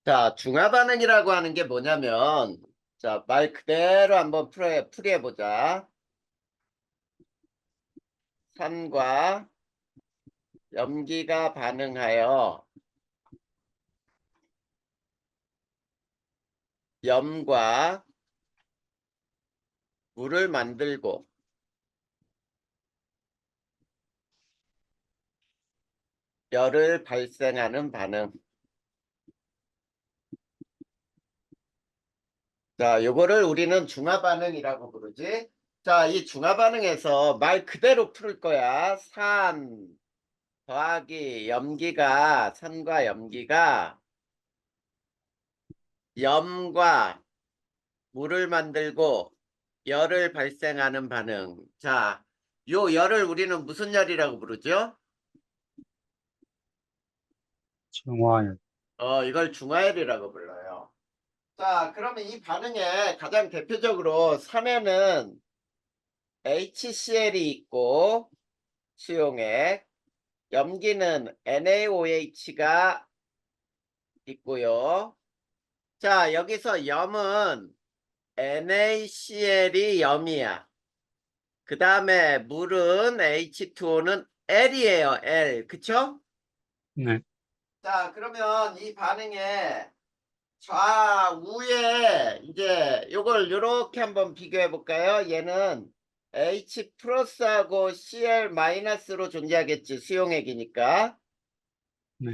자, 중화 반응이라고 하는 게 뭐냐면, 자, 말 그대로 한번 풀이해보자. 산과 염기가 반응하여 염과 물을 만들고 열을 발생하는 반응. 자, 요거를 우리는 중화 반응이라고 부르지. 자, 이 중화 반응에서 말 그대로 풀 거야. 산 더하기 염기가, 산과 염기가 염과 물을 만들고 열을 발생하는 반응. 자, 요 열을 우리는 무슨 열이라고 부르죠? 중화열. 이걸 중화열이라고 불러요. 자, 그러면 이 반응에 가장 대표적으로 산에는 HCl이 있고 수용액, 염기는 NaOH가 있고요. 자, 여기서 염은 NaCl이 염이야. 그 다음에 물은 H2O는 L이에요. L. 그쵸? 네. 자, 그러면 이 반응에 좌우에 이제 요걸 요렇게 한번 비교해 볼까요? 얘는 H 플러스하고 Cl 마이너스로 존재하겠지. 수용액이니까. 네.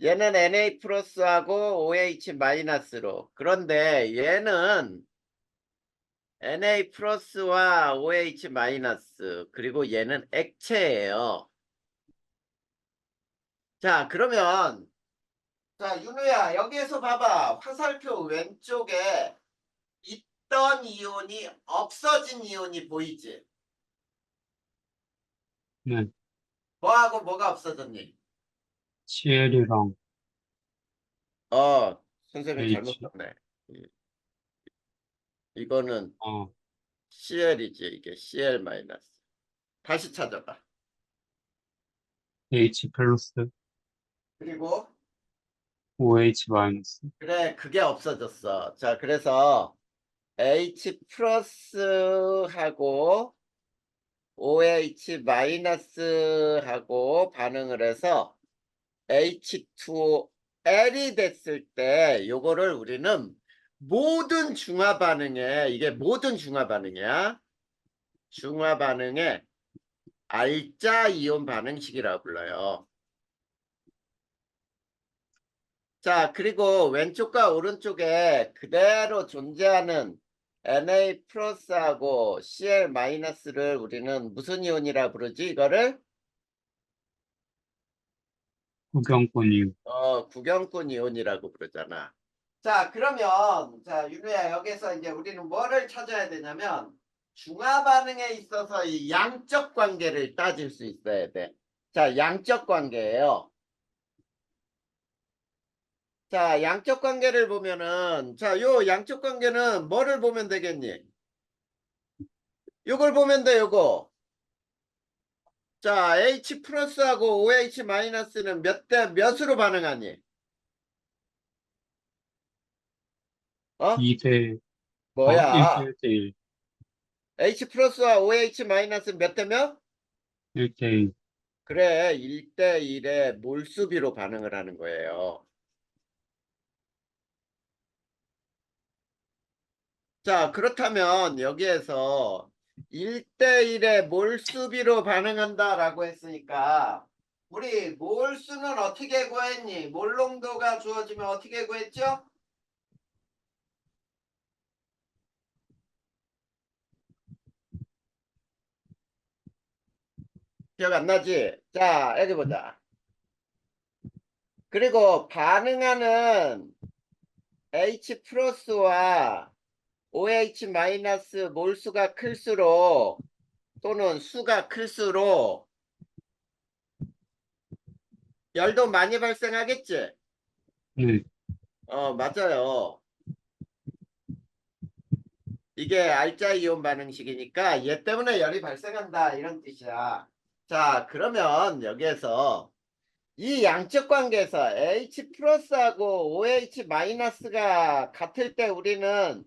얘는 Na 플러스하고 OH 마이너스로. 그런데 얘는 Na 플러스와 OH 마이너스. 그리고 얘는 액체예요. 자, 그러면 자, 윤우야, 여기에서 봐봐. 화살표 왼쪽에 있던 이온이 없어진 이온이 보이지? 네. 뭐하고 뭐가 없어졌니? CL이랑 선생님이 잘못 H. 봤네. 이거는 어, CL이지, 이게 CL 마이너스. 다시 찾아봐. H 플러스, 그리고 OH 마이너스. 그래, 그게 없어졌어. 자, 그래서 H 플러스하고 OH 마이너스하고 반응을 해서 H2L이 됐을 때 요거를 우리는 모든 중화 반응에 이게 모든 중화 반응이야. 중화 반응의 알자 이온 반응식이라고 불러요. 자, 그리고 왼쪽과 오른쪽에 그대로 존재하는 Na 플러스하고 Cl 마이너스를 우리는 무슨 이온이라 부르지? 이거를 구경권 이유. 구경권 이온이라고 부르잖아. 자, 그러면 자, 윤우야, 여기서 이제 우리는 뭐를 찾아야 되냐면 중화 반응에 있어서 이 양적 관계를 따질 수 있어야 돼. 자, 양적 관계예요. 자, 양적 관계를 보면은 자, 요 양적 관계는 뭐를 보면 되겠니? 요걸 보면 돼, 요거. 자, H 플러스하고 OH 마이너스는 몇 대 몇으로 반응하니? 어? 2대, 뭐야? 1대 1대1. H 플러스와 OH 마이너스 몇 대 몇? 1대1. 그래, 1대1의 몰수비로 반응을 하는 거예요. 자, 그렇다면 여기에서 1대1의 몰수비로 반응한다라고 했으니까 우리 몰수는 어떻게 구했니? 몰농도가 주어지면 어떻게 구했죠? 기억 안 나지? 자, 여기 보자. 그리고 반응하는 H 플러스와 OH 마이너스 몰수가 클수록 또는 수가 클수록 열도 많이 발생하겠지? 네. 맞아요. 이게 알자 이온 반응식이니까 얘 때문에 열이 발생한다 이런 뜻이야. 자, 그러면 여기에서 이 양적 관계에서 H 플러스하고 OH 마이너스가 같을 때 우리는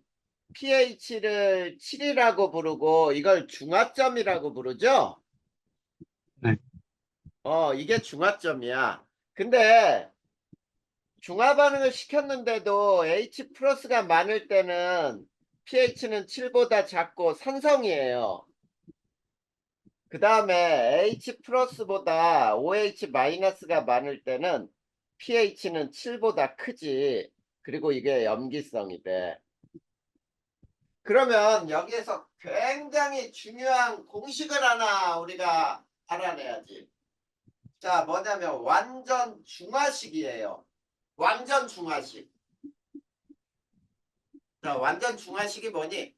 pH를 7이라고 부르고 이걸 중화점이라고 부르죠? 네, 이게 중화점이야. 근데 중화 반응을 시켰는데도 H 플러스가 많을 때는 pH는 7보다 작고 산성이에요. 그 다음에 H 플러스보다 OH 마이너스가 많을 때는 pH는 7보다 크지. 그리고 이게 염기성이 돼. 그러면 여기에서 굉장히 중요한 공식을 하나 우리가 알아내야지. 자, 뭐냐면 완전 중화식이에요. 완전 중화식. 자, 완전 중화식이 뭐니?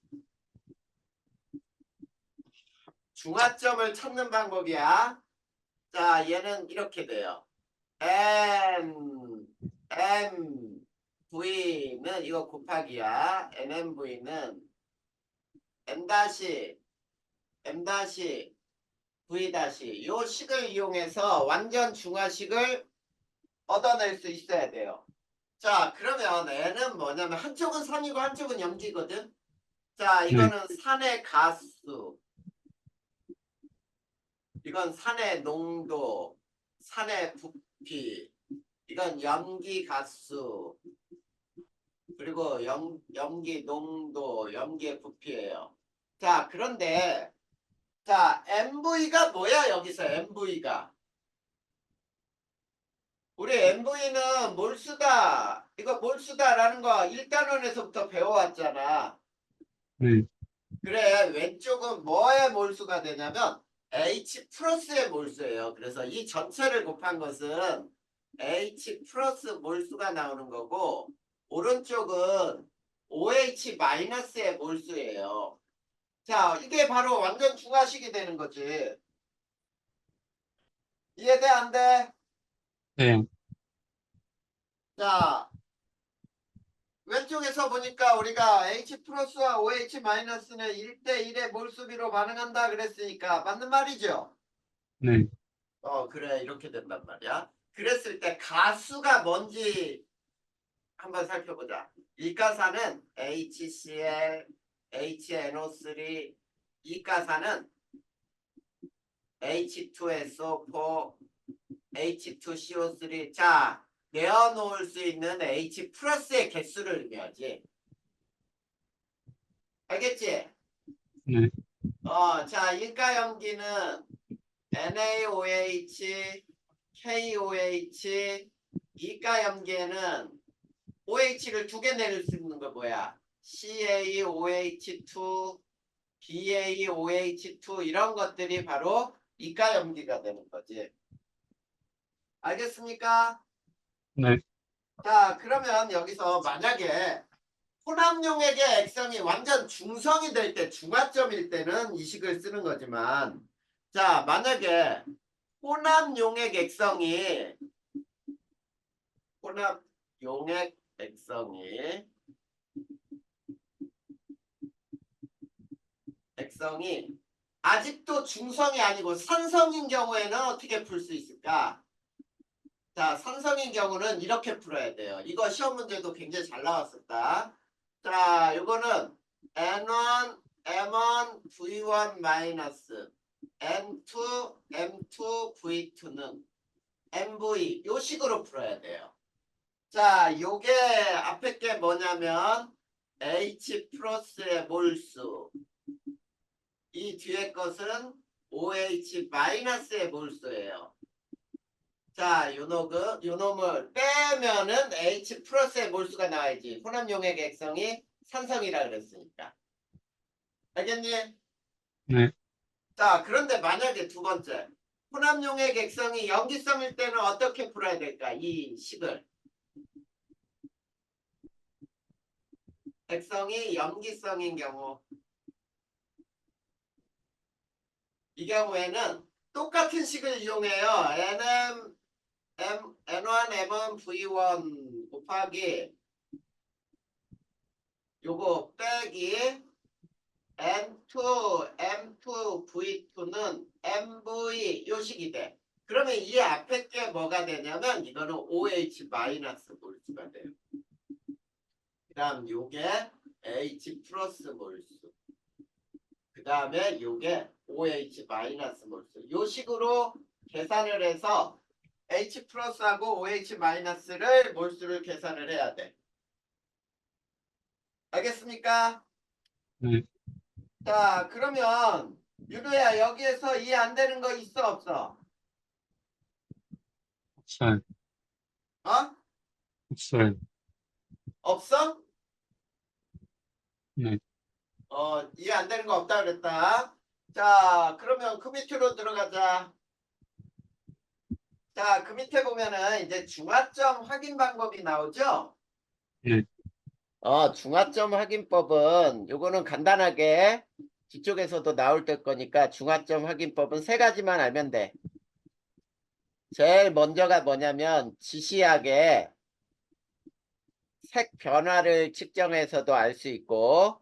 중화점을 찾는 방법이야. 자, 얘는 이렇게 돼요. V는 이거 곱하기야. NMV는 M 다시 M 다시 V 다시 요 식을 이용해서 완전 중화식을 얻어낼 수 있어야 돼요. 자, 그러면 N은 뭐냐면 한쪽은 산이고 한쪽은 염기거든. 자, 네, 이거는 산의 가수, 이건 산의 농도, 산의 부피, 이건 염기 가수, 그리고 염기 농도, 염기의 부피예요. 자, 그런데 자, MV가 뭐야 여기서 MV가? 우리 MV는 몰수다. 이거 몰수다라는 거 1단원에서부터 배워왔잖아. 네, 그래, 왼쪽은 뭐의 몰수가 되냐면 H 플러스의 몰수예요. 그래서 이 전체를 곱한 것은 H 플러스 몰수가 나오는 거고 오른쪽은 OH 마이너스의 몰수예요. 자, 이게 바로 완전 중화식이 되는 거지. 이해돼, 안 돼? 네, 자, 왼쪽에서 보니까 우리가 H 플러스와 OH 마이너스는 1대1의 몰수비로 반응한다 그랬으니까 맞는 말이죠? 네, 그래. 이렇게 된단 말이야. 그랬을 때 가수가 뭔지 한번 살펴보자. 일가사는 HCl, HNO3, 이가사는 H2SO4, H2CO3. 자, 내어놓을 수 있는 H 플러스의 개수를 의미하지. 알겠지? 네, 자, 일가염기는 NaOH, KOH, 이가염기에는 OH를 두 개 내릴 수 있는 거 뭐야? CaOH2, BaOH2 이런 것들이 바로 이가염기가 되는 거지. 알겠습니까? 네, 자, 그러면 여기서 만약에 혼합용액의 액성이 완전 중성이 될 때, 중화점일 때는 이 식을 쓰는 거지만, 자, 만약에 혼합용액 액성이 아직도 중성이 아니고 산성인 경우에는 어떻게 풀 수 있을까? 자, 산성인 경우는 이렇게 풀어야 돼요. 이거 시험 문제도 굉장히 잘 나왔었다. 자, 이거는 N1, M1, V1 마이너스 M2, M2, V2는 MV 요 식으로 풀어야 돼요. 자, 요게 앞에 게 뭐냐면 H 플러스의 몰수. 이 뒤에 것은 OH 마이너스의 몰수예요. 자, 요 놈을 빼면은 H 플러스의 몰수가 나와야지. 혼합용액 액성이 산성이라 그랬으니까. 알겠니? 네, 자, 그런데 만약에 두 번째. 혼합용액 액성이 염기성일 때는 어떻게 풀어야 될까? 이 식을. 액성이 염기성인 경우. 이 경우에는 똑같은 식을 이용해요. N1, M1, V1 곱하기 요거 빼기 M2, V2는 MV 요 식이 돼. 그러면 이 앞에 게 뭐가 되냐면 이거는 OH 마이너스 몰수가 돼요. 그다음 요게 H 플러스 몰수. 그 다음에 요게 OH 마이너스 몰수. 요 식으로 계산을 해서 H 플러스하고 OH 마이너스를 몰수를 계산을 해야 돼. 알겠습니까? 네. 자, 그러면 유도야 여기에서 이해 안 되는 거 있어 없어? 없어요. 어? 없어요. 없어? 네. 이해 안 되는 거 없다 그랬다. 자, 그러면 그 밑으로 들어가자. 자, 그 밑에 보면은 이제 중화점 확인 방법이 나오죠? 네. 중화점 확인법은 요거는 간단하게 뒤쪽에서도 나올 때 거니까 중화점 확인법은 세 가지만 알면 돼. 제일 먼저가 뭐냐면 지시하게 색 변화를 측정해서도 알 수 있고,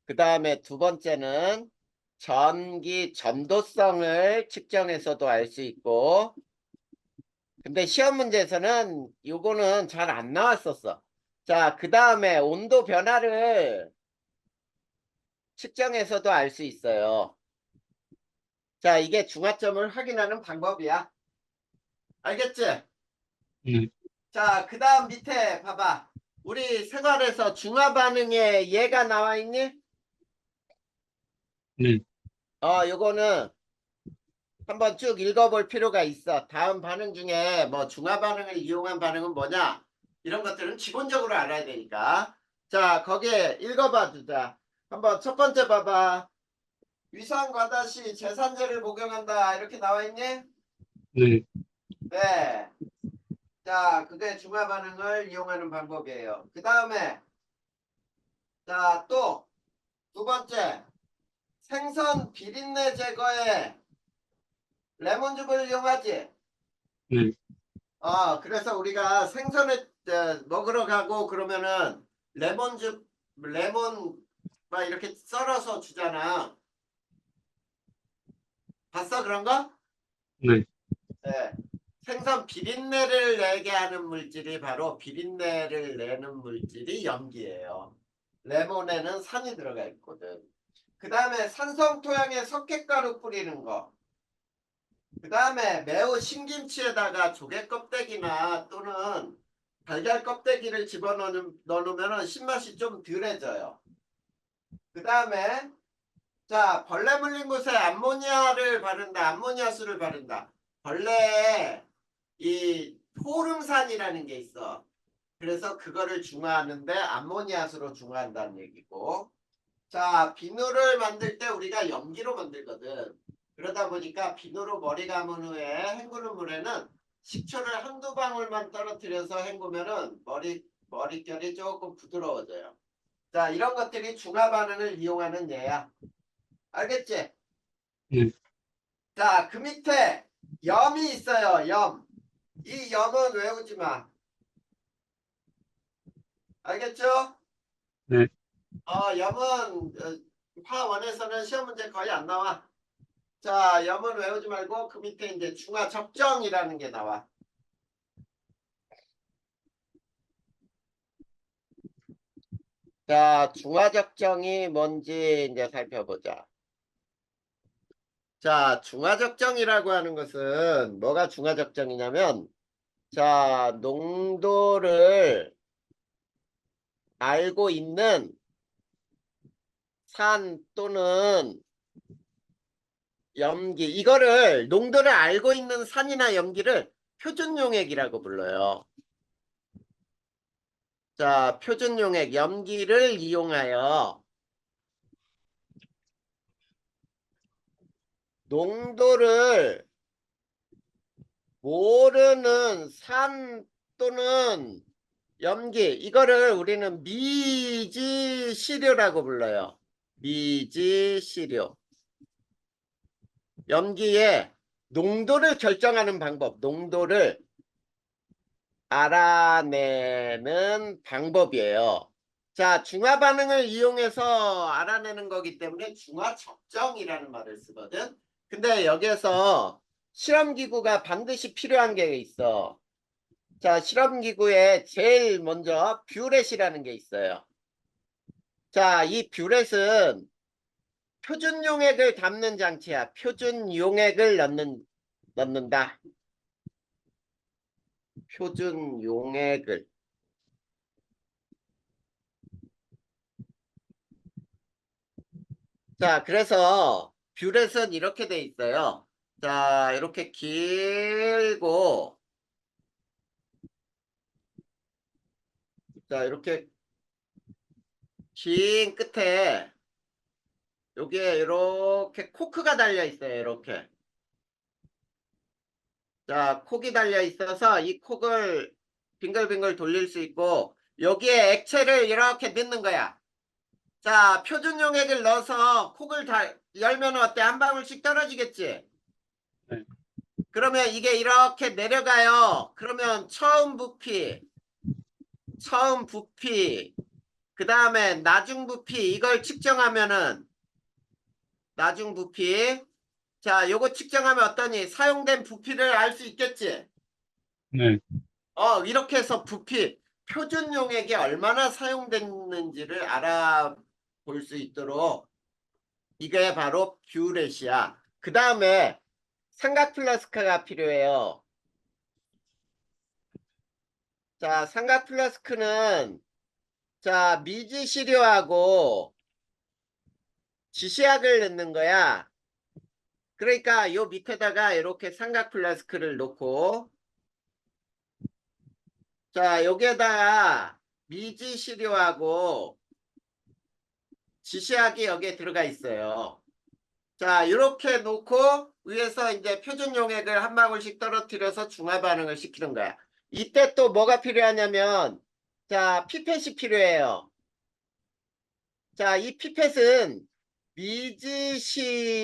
그 다음에 두 번째는 전기 전도성을 측정해서도 알 수 있고, 근데 시험 문제에서는 요거는 잘 안 나왔었어. 자, 그 다음에 온도 변화를 측정해서도 알 수 있어요. 자, 이게 중화점을 확인하는 방법이야. 알겠지? 네. 자, 그 다음 밑에 봐봐. 우리 생활에서 중화 반응에 얘가 나와 있니? 네. 요거는 한번 쭉 읽어볼 필요가 있어. 다음 반응 중에 뭐 중화 반응을 이용한 반응은 뭐냐? 이런 것들은 기본적으로 알아야 되니까. 자, 거기에 읽어봐 주자. 한번 첫 번째 봐봐. 위산과다 시 제산제를 복용한다. 이렇게 나와 있니? 네. 네. 자, 그게 중화 반응을 이용하는 방법이에요. 그 다음에 자, 또 두 번째 생선 비린내 제거에 레몬즙을 이용하지. 네. 그래서 우리가 생선을 먹으러 가고 그러면은 레몬즙, 레몬 막 이렇게 썰어서 주잖아. 봤어 그런 거? 네. 네. 생선 비린내를 내게 하는 물질이 바로 비린내를 내는 물질이 염기예요. 레몬에는 산이 들어가 있거든. 그 다음에 산성 토양에 석회가루 뿌리는 거. 그 다음에 매우 신김치에다가 조개 껍데기나 또는 달걀 껍데기를 집어넣으면 신맛이 좀 덜해져요. 그 다음에 자, 벌레 물린 곳에 암모니아를 바른다. 암모니아수를 바른다. 벌레에 이 포름산이라는 게 있어. 그래서 그거를 중화하는데 암모니아수로 중화한다는 얘기고. 자, 비누를 만들 때 우리가 염기로 만들거든. 그러다 보니까 비누로 머리 감은 후에 헹구는 물에는 식초를 한두 방울만 떨어뜨려서 헹구면은 머릿결이 조금 부드러워져요. 자, 이런 것들이 중화 반응을 이용하는 예야. 알겠지? 네. 자, 그 밑에 염이 있어요. 염. 이 염은 외우지 마. 알겠죠? 네. 염은 파원에서는 시험 문제 거의 안 나와. 자, 염은 외우지 말고 그 밑에 이제 중화 적정이라는 게 나와. 자, 중화 적정이 뭔지 이제 살펴보자. 자, 중화 적정이라고 하는 것은 뭐가 중화 적정이냐면 자, 농도를 알고 있는 산 또는 염기 이거를 농도를 알고 있는 산이나 염기를 표준용액이라고 불러요. 자, 표준용액 염기를 이용하여 농도를 모르는 산 또는 염기 이거를 우리는 미지시료라고 불러요. 미지시료. 염기의 농도를 결정하는 방법, 농도를 알아내는 방법이에요. 자, 중화 반응을 이용해서 알아내는 거기 때문에 중화 적정이라는 말을 쓰거든. 근데 여기에서 실험 기구가 반드시 필요한 게 있어. 자, 실험 기구에 제일 먼저 뷰렛이라는 게 있어요. 자, 이 뷰렛은 표준 용액을 담는 장치야. 표준 용액을 넣는다. 표준 용액을. 자, 그래서 뷰렛은 이렇게 돼 있어요. 자, 이렇게 길고, 자, 이렇게 긴 끝에 여기에 이렇게 코크가 달려 있어요. 이렇게. 자, 콕이 달려 있어서 이 콕을 빙글빙글 돌릴 수 있고 여기에 액체를 이렇게 넣는 거야. 자, 표준 용액을 넣어서 콕을 다 열면 어때? 한 방울씩 떨어지겠지? 네. 그러면 이게 이렇게 내려가요. 그러면 처음 부피, 그 다음에 나중 부피 이걸 측정하면은 나중 부피. 자, 요거 측정하면 어떠니? 사용된 부피를 알 수 있겠지? 네. 이렇게 해서 부피, 표준 용액이 얼마나 사용됐는지를 알아볼 수 있도록 이게 바로 뷰렛이야. 그 다음에 삼각 플라스크가 필요해요. 자, 삼각 플라스크는 자, 미지 시료하고 지시약을 넣는 거야. 그러니까 요 밑에다가 이렇게 삼각 플라스크를 놓고 자, 여기에다가 미지 시료하고 지시약이 여기에 들어가 있어요. 자, 이렇게 놓고 위에서 이제 표준 용액을 한 방울씩 떨어뜨려서 중화 반응을 시키는 거야. 이때 또 뭐가 필요하냐면 자, 피펫이 필요해요. 자, 이 피펫은 미지시료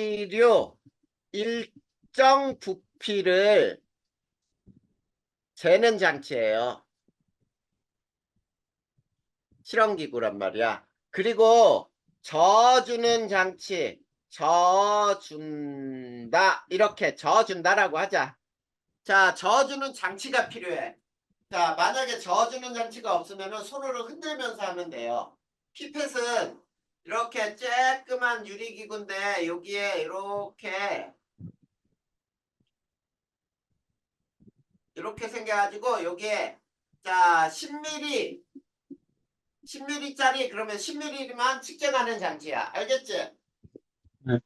일정 부피를 재는 장치예요. 실험기구란 말이야. 그리고 저어주는 장치, 저어준다. 이렇게 저어준다라고 하자. 자, 저어주는 장치가 필요해. 자, 만약에 저어주는 장치가 없으면 손으로 흔들면서 하면 돼요. 피펫은 이렇게 쬐끄만 유리기구인데 여기에 이렇게 생겨가지고 여기에 자 10mm짜리 그러면 10mm만 측정하는 장치야. 알겠지? 네.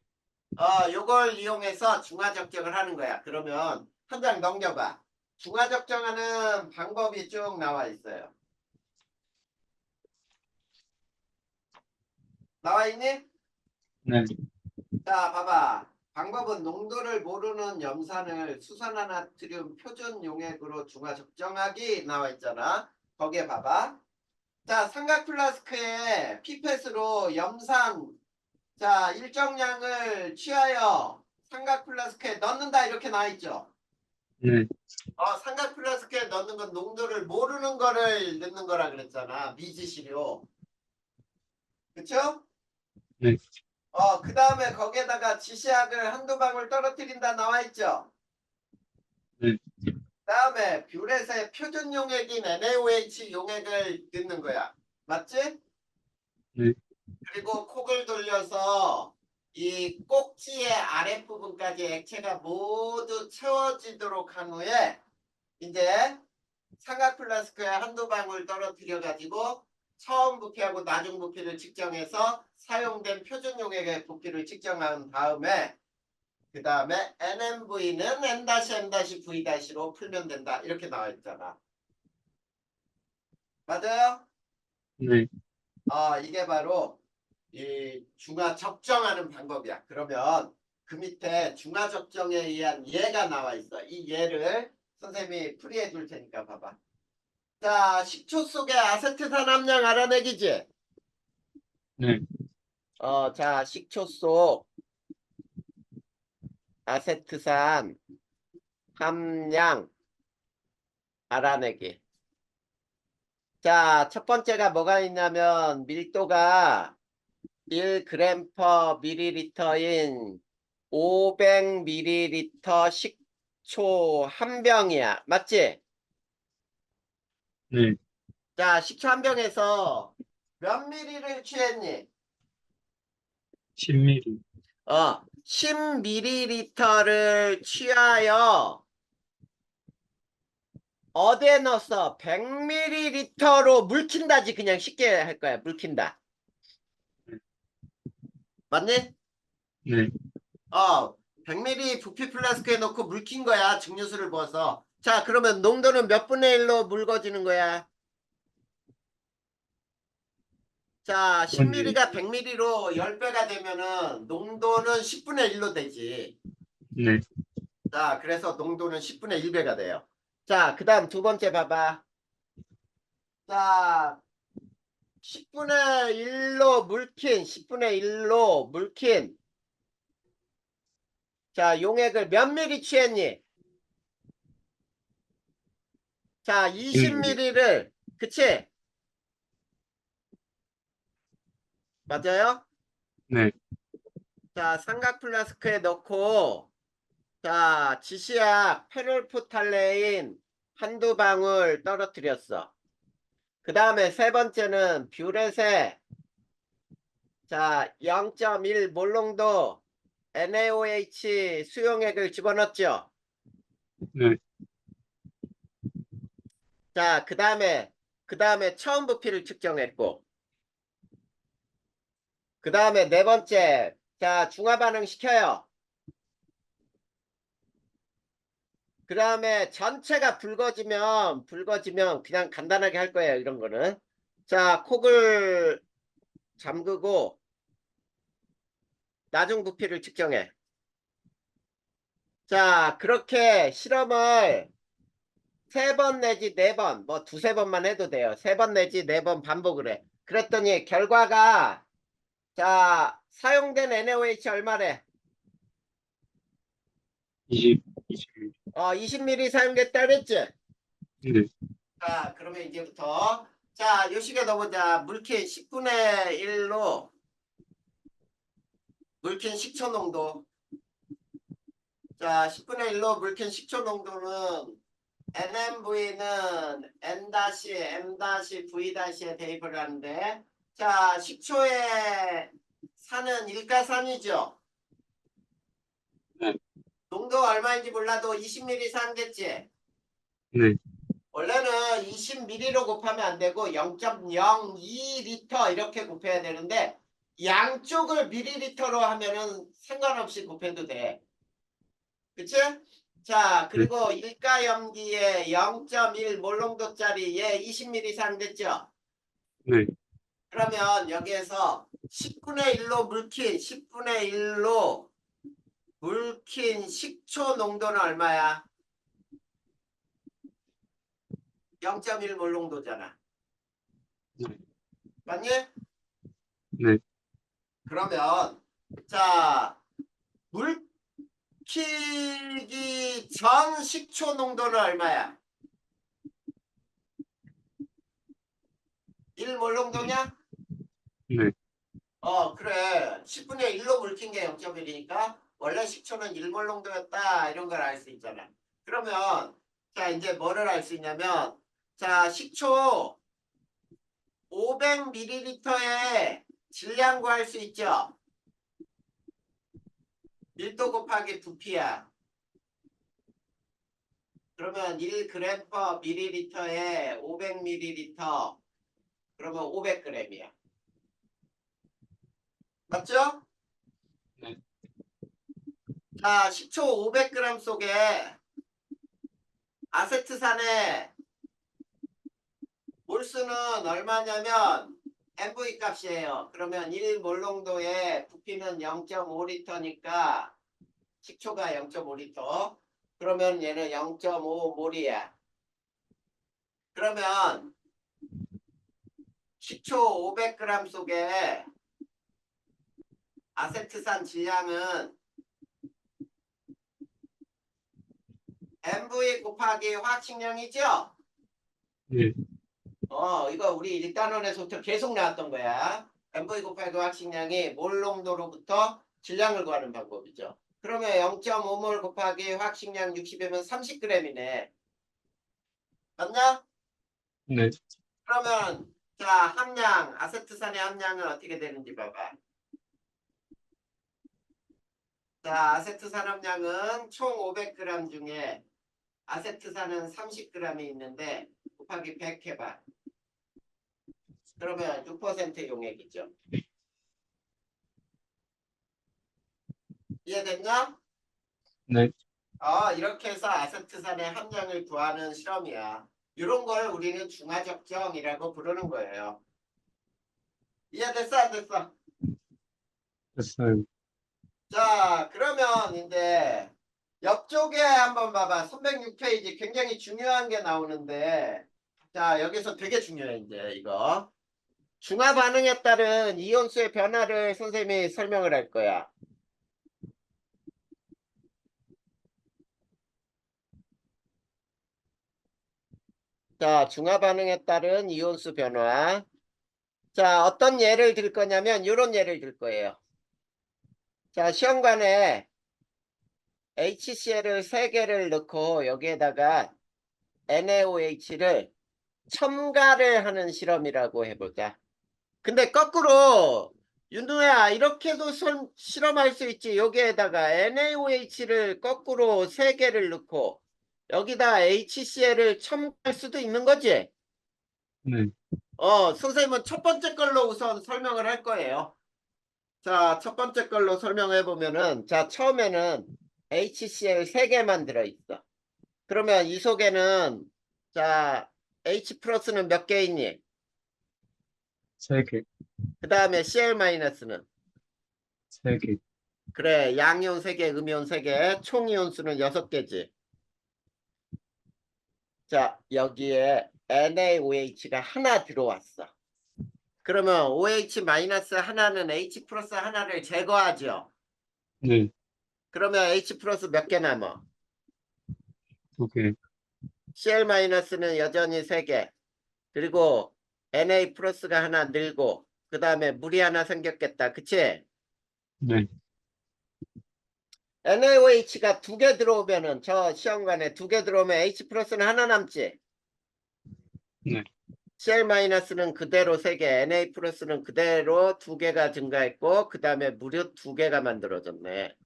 요걸 이용해서 중화 적정을 하는 거야. 그러면 한 장 넘겨봐. 중화 적정하는 방법이 쭉 나와 있어요. 나와 있니? 네. 자, 봐봐. 방법은 농도를 모르는 염산을 수산화나트륨 표준 용액으로 중화 적정하기 나와 있잖아. 거기에 봐봐. 자, 삼각 플라스크에 피펫으로 염산 자 일정량을 취하여 삼각 플라스크에 넣는다 이렇게 나와 있죠. 네. 삼각 플라스크에 넣는 건 농도를 모르는 거를 넣는 거라 그랬잖아. 미지시료. 그쵸? 네. 그 다음에 거기에다가 지시약을 한두 방울 떨어뜨린다 나와 있죠. 네. 다음에 뷰렛의 표준 용액인 NaOH 용액을 넣는 거야. 맞지? 네. 그리고 콕을 돌려서 이 꼭지의 아랫부분까지 액체가 모두 채워지도록 한 후에 이제 삼각 플라스크에 한두 방울 떨어뜨려 가지고 처음 부피하고 나중 부피를 측정해서 사용된 표준 용액의 부피를 측정한 다음에 그 다음에 NMV는 N-M-V-로 풀면 된다. 이렇게 나와 있잖아. 맞아요? 네. 이게 바로 이 중화 적정하는 방법이야. 그러면 그 밑에 중화 적정에 의한 예가 나와 있어. 이 예를 선생님이 풀이해 줄 테니까 봐봐. 자, 식초 속의 아세트산 함량 알아내기지? 네. 자, 식초 속 아세트산 함량 알아내기. 자, 첫 번째가 뭐가 있냐면 밀도가 1g/ml인 500ml 식초 한 병이야. 맞지? 네. 자, 식초 한 병에서 몇 미리를 취했니? 10mm. 10ml를 취하여 어디에 넣었어? 100ml로 물킨다지. 그냥 쉽게 할 거야. 물킨다. 맞니? 네. 100ml 부피 플라스크에 넣고 물킨 거야. 증류수를 부어서. 자, 그러면 농도는 몇 분의 1로 묽어지는 거야? 자, 그건 이제, 10ml가 100ml로 10배가 되면은 농도는 10분의 1로 되지. 네. 자, 그래서 농도는 10분의 1배가 돼요. 자, 그 다음 두 번째 봐봐. 자, 10분의 1로 물킨, 10분의 1로 물킨. 자, 용액을 몇 미리 취했니? 자, 100mm. 20ml를, 그치? 맞아요? 네. 자, 삼각 플라스크에 넣고, 자, 지시약 페놀프탈레인 한두 방울 떨어뜨렸어. 그 다음에 세 번째는 뷰렛에, 자, 0.1 몰롱도 NaOH 수용액을 집어넣었죠. 네. 자, 그 다음에 처음 부피를 측정했고, 그 다음에 네 번째, 자, 중화 반응 시켜요. 그 다음에 전체가 붉어지면 그냥 간단하게 할 거예요. 이런 거는. 자, 콕을 잠그고 나중 부피를 측정해. 자, 그렇게 실험을 세 번 내지 네 번, 뭐 두세 번만 해도 돼요. 세 번 내지 네 번 반복을 해. 그랬더니 결과가, 자, 사용된 NaOH 얼마래? 20mm. 20ml 사용됐다 그랬지? 네. 자, 그러면 이제부터, 자, 요식에 넣어보자. 물킨 10분의 1로 물킨 식초 농도. 자, 10분의 1로 물킨 식초 농도는 NMV는 N-M-V-에 대입을 하는데, 자, 식초에 산은 일가산이죠. 네. 농도 얼마인지 몰라도 20ml 산겠지. 네. 원래는 20ml로 곱하면 안 되고 0.02리터 이렇게 곱해야 되는데 양쪽을 미리리터로 하면은 상관없이 곱해도 돼. 그치? 자, 네. 그리고 일가염기에 0.1 몰롱도짜리 얘 20ml 산댔죠? 네. 그러면 여기에서 10분의 1로 물킨, 10분의 1로 물킨 식초 농도는 얼마야? 0.1 몰롱도잖아. 네. 맞니? 네. 그러면 자, 물키기 전 식초 농도는 얼마야? 1 몰롱도냐? 네. 그래. 10분의 1로 물킨 게 0.1이니까 원래 식초는 1몰롱도였다. 이런 걸 알 수 있잖아. 그러면 자, 이제 뭐를 알 수 있냐면 자, 식초 500ml의 질량 구할 수 있죠? 밀도 곱하기 부피야. 그러면 1g/ml에 500ml 그러면 500g이야. 맞죠? 네. 자, 식초 500g 속에 아세트산의 몰수는 얼마냐면 MV 값이에요. 그러면 1몰롱도의 부피는 0.5리터니까 식초가 0.5리터. 그러면 얘는 0.5몰이야. 그러면 식초 500g 속에 아세트산 질량은 MV 곱하기 화학식량이죠? 네. 이거 우리 1단원에서부터 계속 나왔던 거야. MV 곱하기 화학식량이 몰 농도로부터 질량을 구하는 방법이죠. 그러면 0.5몰 곱하기 화학식량 60이면 30g이네. 맞냐? 네. 그러면 자, 함량, 아세트산의 함량은 어떻게 되는지 봐봐. 자, 아세트산 함량은 총 500g 중에 아세트산은 30g이 있는데 곱하기 100 해봐. 그러면 6% 용액이죠. 이해됐냐? 네. 이렇게 해서 아세트산의 함량을 구하는 실험이야. 이런 걸 우리는 중화적정이라고 부르는 거예요. 이해됐어, 안 됐어? 됐어요. 자, 그러면 이제 옆쪽에 한번 봐봐. 306페이지 굉장히 중요한 게 나오는데, 자, 여기서 되게 중요해, 이제 이거. 중화 반응에 따른 이온수의 변화를 선생님이 설명을 할 거야. 자, 중화 반응에 따른 이온수 변화. 자, 어떤 예를 들 거냐면 이런 예를 들 거예요. 자, 시험관에 HCl을 3개를 넣고 여기에다가 NaOH를 첨가를 하는 실험이라고 해보자. 근데 거꾸로 윤두야 이렇게도 실험할 수 있지. 여기에다가 NaOH를 거꾸로 3개를 넣고 여기다 HCl을 첨가할 수도 있는 거지. 네. 선생님은 첫 번째 걸로 우선 설명을 할 거예요. 자, 첫 번째 걸로 설명해 보면은, 자, 처음에는 HCl 3개만 들어있어. 그러면 이 속에는, 자, H 플러스는 몇 개 있니? 3개. 그 다음에 Cl 마이너스는? 3개. 그래, 양이온 3개, 음이온 3개, 총 이온 수는 6개지. 자, 여기에 NaOH가 하나 들어왔어. 그러면 OH 마이너스 하나는 H 플러스 하나를 제거하죠. 네. 그러면 H 플러스 몇 개 남아? 2개. Cl 마이너스는 여전히 3개. 그리고 Na 플러스가 하나 늘고 그 다음에 물이 하나 생겼겠다. 그치? 네. NaOH가 2개 들어오면은 저 시험관에 2개 들어오면 H 플러스는 하나 남지. 네. Cl 마이너스는 그대로 3개, Na 플러스는 그대로 2개가 증가했고 그 다음에 무려 2개가 만들어졌네.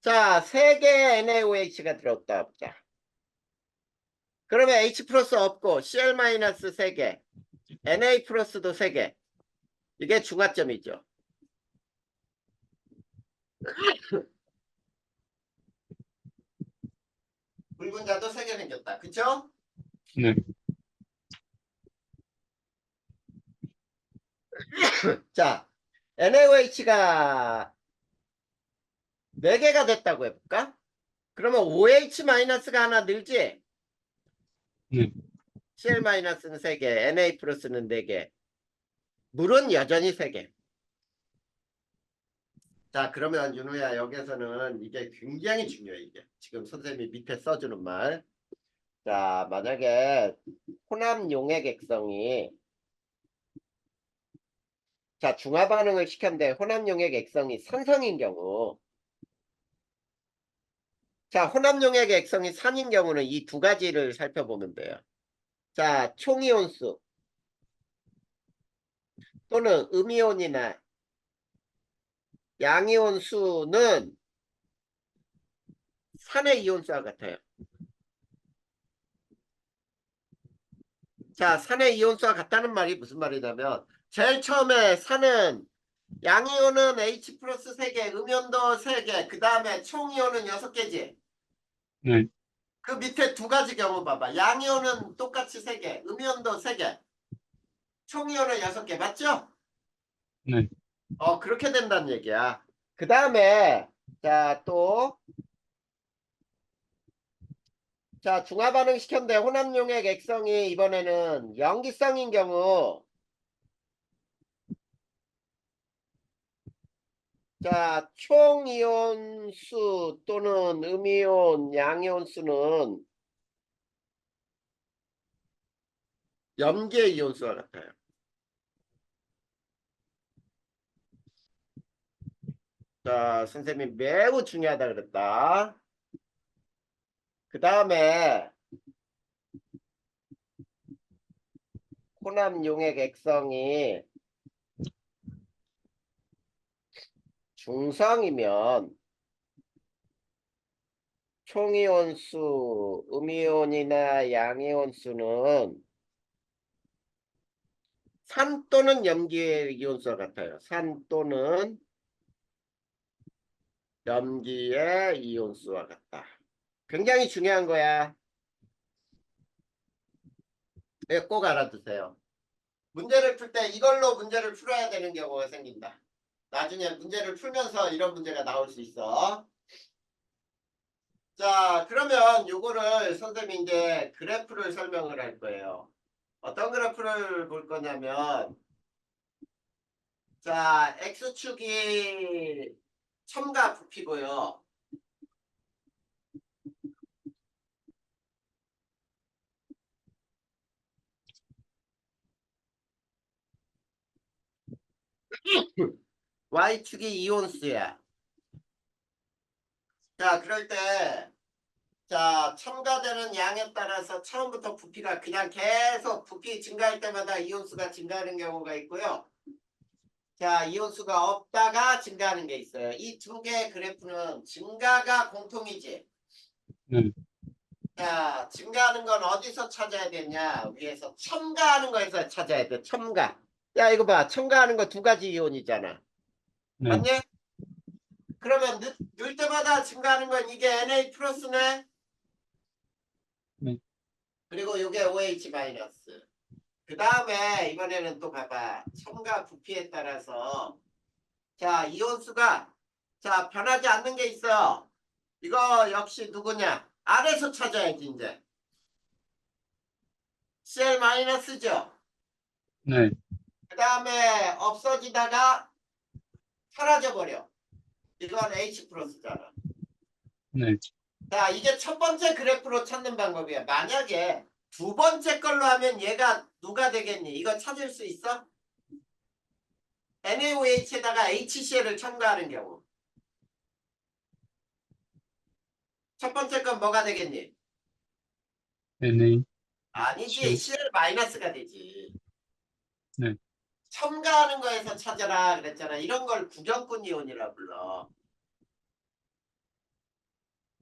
자, 3개 NaOH가 들어왔다 보자. 그러면 H 플러스 없고 Cl 마이너스 3개, Na 플러스도 3개. 이게 중화점이죠. 붉은자도 3개 생겼다. 그쵸? 네. 자, NaOH가 4개가 됐다고 해볼까? 그러면 OH-가 하나 늘지? 네. Cl-는 3개, Na 플러스는 4개. 물은 여전히 3개. 자, 그러면 윤호야, 여기서는 이게 굉장히 중요해, 이게. 지금 선생님이 밑에 써주는 말. 자, 만약에 혼합 용액 액성이 자, 중화 반응을 시켰는데 혼합 용액 액성이 산성인 경우 자, 혼합 용액 액성이 산인 경우는 이 2가지를 살펴보면 돼요. 자, 총이온수 또는 음이온이나 양이온수는 산의 이온수와 같아요. 자, 산의 이온수와 같다는 말이 무슨 말이냐면 제일 처음에 산은 양이온은 H 플러스 3개, 음이온도 3개, 그 다음에 총이온은 6개지. 네. 그 밑에 2가지 경우 봐봐. 양이온은 똑같이 3개, 음이온도 3개, 총이온은 6개. 맞죠? 네. 그렇게 된다는 얘기야. 그 다음에 자, 또 자, 중화 반응 시켰는데 혼합용액 액성이 이번에는 염기성인 경우 자, 총이온수 또는 음이온, 양이온수는 염기의 이온수와 같아요. 자, 선생님이 매우 중요하다 그랬다. 그 다음에 호남 용액 액성이 중성이면 총이온수, 음이온이나 양이온수는 산 또는 염기의 이온수와 같아요. 산 또는 염기의 이온수와 같다. 굉장히 중요한 거야. 이거 꼭 알아두세요. 문제를 풀 때 이걸로 문제를 풀어야 되는 경우가 생긴다. 나중에 문제를 풀면서 이런 문제가 나올 수 있어. 자, 그러면 요거를 선생님이 이제 그래프를 설명을 할 거예요. 어떤 그래프를 볼 거냐면, 자, X축이 첨가 부피고요. Y축이 이온수야. 자, 그럴 때, 자, 첨가되는 양에 따라서 처음부터 부피가 그냥 계속 부피 증가할 때마다 이온수가 증가하는 경우가 있고요. 자, 이온수가 없다가 증가하는 게 있어요. 이 두 개의 그래프는 증가가 공통이지. 네, 자, 증가하는 건 어디서 찾아야 되냐? 위에서 첨가하는 거에서 찾아야 돼. 첨가. 야, 이거 봐. 첨가하는 거 두 가지 이온이잖아. 네, 맞니? 그러면 넣을 때마다 증가하는 건 이게 Na 플러스네. 네, 그리고 이게 OH 마이너스. 그 다음에 이번에는 또 봐봐. 첨가 부피에 따라서 자, 이온수가 자, 변하지 않는 게 있어. 이거 역시 누구냐? 아래서 찾아야지 이제. Cl-죠. 네, 그 다음에 없어지다가 사라져 버려. 이건 H 플러스잖아. 네, 자, 이게 첫 번째 그래프로 찾는 방법이야. 만약에 두 번째 걸로 하면 얘가 누가 되겠니? 이거 찾을 수 있어? NaOH에다가 HCl을 첨가하는 경우. 첫 번째 건 뭐가 되겠니? NA, 아니지. C, Cl-가 되지. 네, 첨가하는 거에서 찾아라 그랬잖아. 이런 걸 구경꾼 이온이라 불러.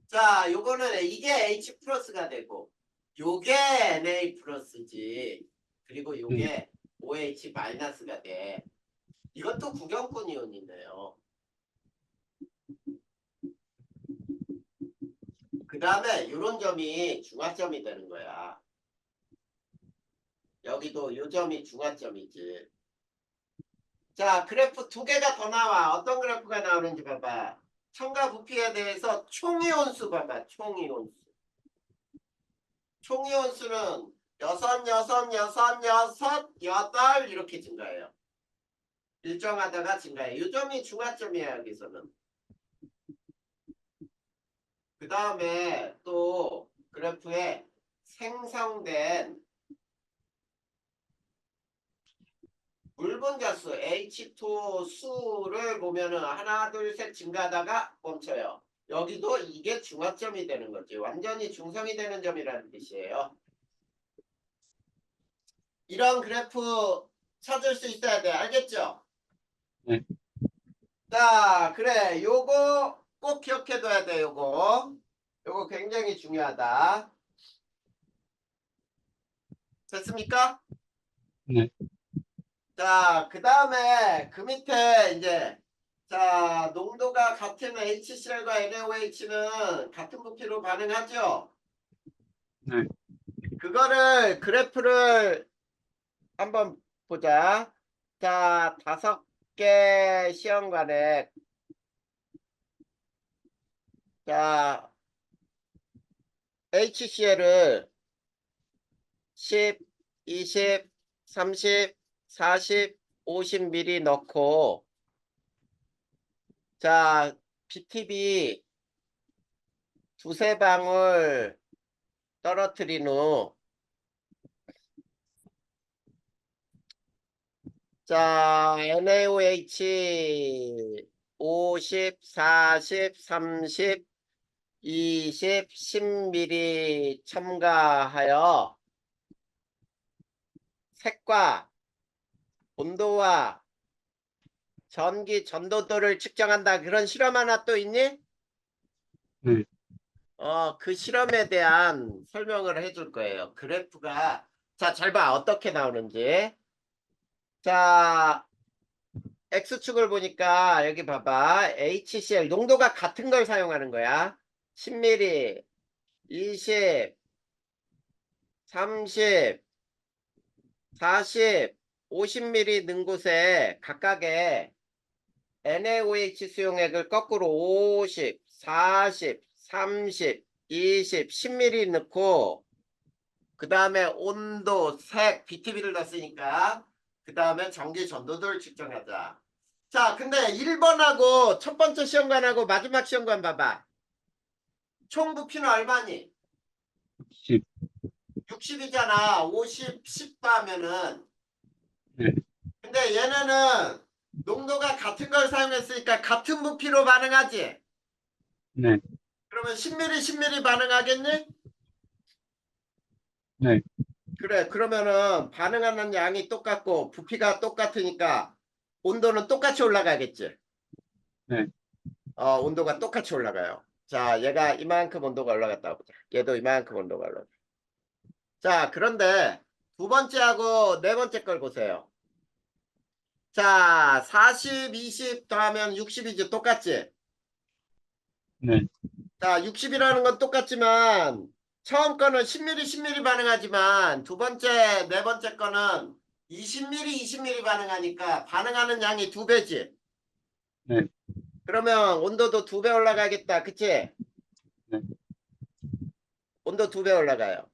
자, 요거는 이게 H 플러스가 되고 요게 Na 플러스지. 그리고 네, 요게 OH 마이너스가 돼. 이것도 구경꾼 이온이네요. 그 다음에 요런 점이 중화점이 되는 거야. 여기도 요 점이 중화점이지. 자, 그래프 두 개가 더 나와. 어떤 그래프가 나오는지 봐봐. 첨가 부피에 대해서 총이온수 봐봐. 총이온수. 총이온수는 여섯, 여섯, 여섯, 여섯, 여덟 이렇게 증가해요. 일정하다가 증가해. 요 점이 중화점이야, 여기서는. 그 다음에 또 그래프에 생성된 물 분자수 H2 수를 보면은 하나, 둘, 셋 증가하다가 멈춰요. 여기도 이게 중화점이 되는 거지. 완전히 중성이 되는 점이라는 뜻이에요. 이런 그래프 찾을 수 있어야 돼. 알겠죠? 네, 자, 그래. 요거 꼭 기억해둬야 돼, 요거. 요거 굉장히 중요하다. 됐습니까? 네, 자, 그 다음에 그 밑에 이제 자, 농도가 같은 HCl과 NaOH는 같은 부피로 반응하죠? 네, 그거를 그래프를 한번 보자. 자, 5개 시험관에 자, HCl을 10, 20, 30, 40, 50ml 넣고 자, BTB 두세 방울 떨어뜨린 후 자, NaOH 50, 40, 30, 20, 10ml 첨가하여 색과 온도와 전기 전도도를 측정한다. 그런 실험 하나 또 있니? 네, 그 실험에 대한 설명을 해줄 거예요. 그래프가, 자, 잘 봐. 어떻게 나오는지. 자, X축을 보니까 여기 봐봐. HCl 농도가 같은 걸 사용하는 거야. 10ml, 20, 30, 40, 50ml 넣은 곳에 각각의 NaOH 수용액을 거꾸로 50, 40, 30, 20, 10ml 넣고 그 다음에 온도, 색, BTB를 넣었으니까 그 다음에 전기 전도도를 측정하자. 자, 근데 1번하고 첫 번째 시험관하고 마지막 시험관 봐봐. 총 부피는 얼마니? 10, 60이잖아. 50, 10 하면은. 네, 근데 얘네는 농도가 같은 걸 사용했으니까 같은 부피로 반응하지. 네, 그러면 10ml, 10ml 반응하겠니? 네, 그래, 그러면은 반응하는 양이 똑같고 부피가 똑같으니까 온도는 똑같이 올라가겠지. 네, 온도가 똑같이 올라가요. 자, 얘가 이만큼 온도가 올라갔다 보자. 얘도 이만큼 온도가 올라가. 자, 그런데 두 번째하고 네 번째 걸 보세요. 자, 40, 20 더하면 60이지. 똑같지? 네, 자, 60이라는 건 똑같지만 처음 거는 10ml, 10ml 반응하지만 두 번째, 네 번째 거는 20ml, 20ml 반응하니까 반응하는 양이 두 배지. 네, 그러면 온도도 두 배 올라가겠다. 그치? 네, 온도 두 배 올라가요.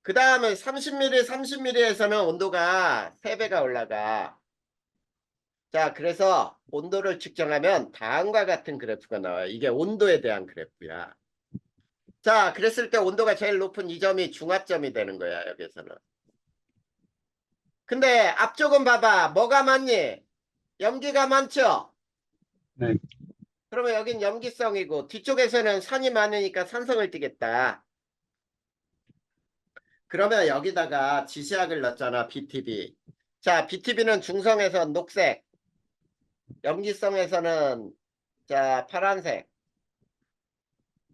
그 다음에 30ml, 30ml에서는 온도가 세 배가 올라가. 자, 그래서 온도를 측정하면 다음과 같은 그래프가 나와요. 이게 온도에 대한 그래프야. 자, 그랬을 때 온도가 제일 높은 이 점이 중합점이 되는 거야, 여기서는. 근데 앞쪽은 봐봐. 뭐가 많니? 염기가 많죠? 네, 그러면 여긴 염기성이고 뒤쪽에서는 산이 많으니까 산성을 띠겠다. 그러면 여기다가 지시약을 넣었잖아. BTB. 자, BTB는 중성에서 녹색, 염기성에서는 자 파란색,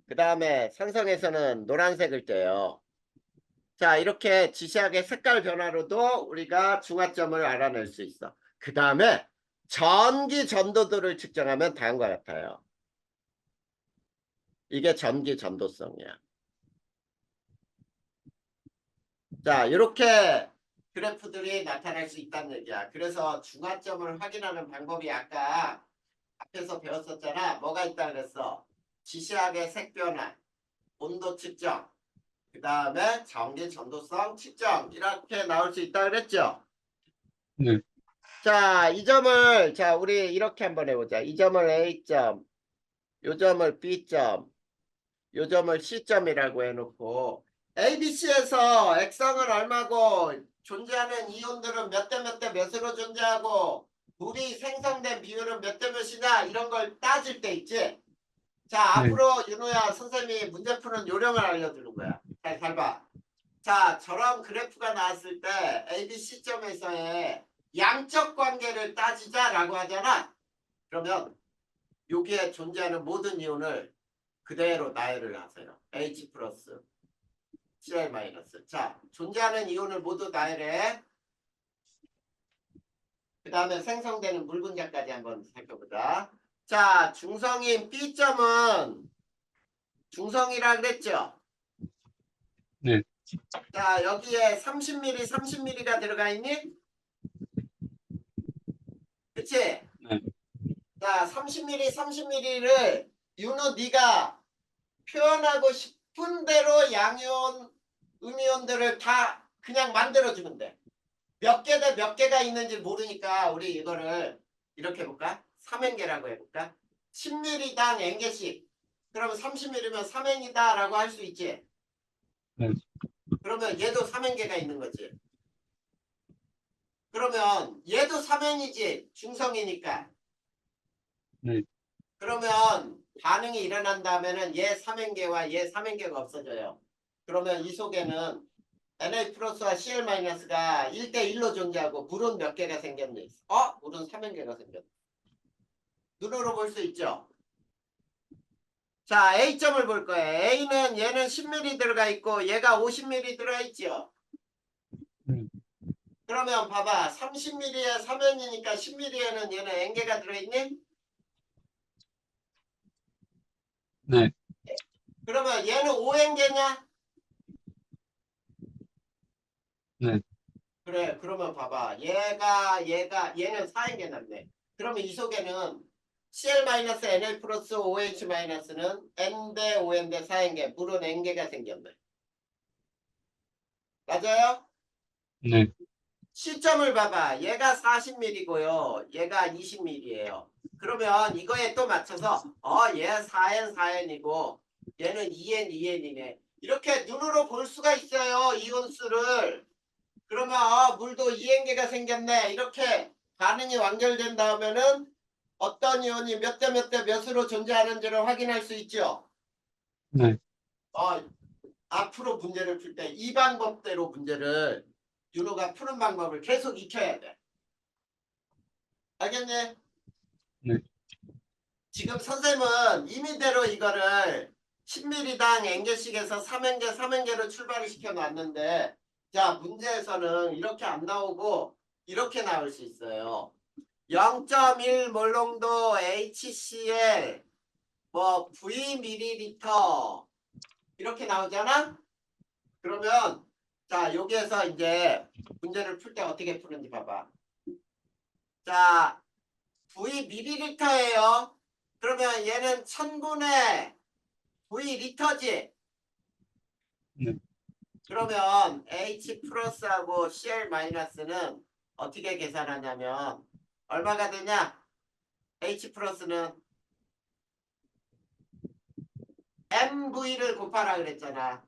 그 다음에 산성에서는 노란색을 떼요. 자, 이렇게 지시약의 색깔 변화로도 우리가 중화점을 알아낼 수 있어. 그 다음에 전기 전도도를 측정하면 다음과 같아요. 이게 전기 전도성이야. 자, 이렇게 그래프들이 나타날 수 있다는 얘기야. 그래서 중화점을 확인하는 방법이 아까 앞에서 배웠었잖아. 뭐가 있다 그랬어? 지시학의 색 변화, 온도 측정, 그 다음에 전기 전도성 측정 이렇게 나올 수 있다 그랬죠? 네, 자, 이 점을 자 우리 이렇게 한번 해보자. 이 점을 A점, 요 점을 B점, 요 점을 C점이라고 해놓고 ABC에서 액성은 얼마고 존재하는 이온들은 몇 대 몇 대 몇으로 존재하고 물이 생성된 비율은 몇 대 몇이냐 이런 걸 따질 때 있지. 자, 네, 앞으로 윤호야 선생님이 문제 푸는 요령을 알려주는 거야. 잘 봐. 자, 저런 그래프가 나왔을 때 ABC점에서의 양적 관계를 따지자라고 하잖아. 그러면 여기에 존재하는 모든 이온을 그대로 나열을 하세요. H 플러스, Cl 마이너스. 자, 존재하는 이온을 모두 나열해. 그 다음에 생성되는 물 분자까지 한번 살펴보자. 자, 중성인 B점은 중성이라 그랬죠? 네, 자, 여기에 30ml, 30ml가 들어가 있니? 그치? 네, 자, 30ml, 30ml를 윤호 네가 표현하고 싶은 대로 양이온, 음이온들을 다 그냥 만들어주면 돼. 몇 개 대 몇 개가 있는지 모르니까 우리 이거를 이렇게 해볼까? 3행계라고 해볼까? 10ml당 n개씩. 그러면 30ml면 3행이다 라고 할 수 있지. 네, 그러면 얘도 3행계가 있는 거지. 그러면 얘도 삼행이지. 중성이니까. 네, 그러면 반응이 일어난 다음에는 얘 삼행계와 얘 삼행계가 없어져요. 그러면 이 속에는 Na 플러스와 Cl 마이너스가 1대1로 존재하고 물은 몇 개가 생겼니? 물은 삼행계가 생겼네. 눈으로 볼 수 있죠? 자, A점을 볼 거예요. A는 얘는 10ml 들어가 있고 얘가 50ml 들어가 있죠? 네, 그러면 봐봐. 30ml에 3N이니까 10ml에는 얘는 N개가 들어있니? 네, 그러면 얘는 5N개냐? 네, 그래. 그러면 봐봐. 얘는 4N개 남네. 그러면 이 속에는 Cl-NL 플러스 OH-는 N 대 5N 대 4N개. 물은 N개가 생겼네. 맞아요? 네, 시점을 봐봐. 얘가 40ml고요. 얘가 20ml예요. 그러면 이거에 또 맞춰서 얘 4N 4N이고 얘는 2N 2N이네. 이렇게 눈으로 볼 수가 있어요. 이온수를. 그러면 물도 2N개가 생겼네. 이렇게 반응이 완결된 다음에는 어떤 이온이 몇 대 몇 대 몇으로 존재하는지를 확인할 수 있죠. 네, 어, 앞으로 문제를 풀 때 이 방법대로 문제를 윤호가 푸는 방법을 계속 익혀야 돼. 알겠니? 네, 지금 선생님은 임의대로 이거를 10ml당 N개씩에서 3N개, 3N개로 출발을 시켜놨는데 자 문제에서는 이렇게 안 나오고 이렇게 나올 수 있어요. 0.1 몰농도 HCl 뭐 Vml 이렇게 나오잖아? 그러면 자 여기에서 이제 문제를 풀 때 어떻게 푸는지 봐봐. 자 Vml예요. 그러면 얘는 1000분의 V리터지. 네, 그러면 H 플러스하고 Cl 마이너스는 어떻게 계산하냐면 얼마가 되냐? H 플러스는 MV를 곱하라 그랬잖아.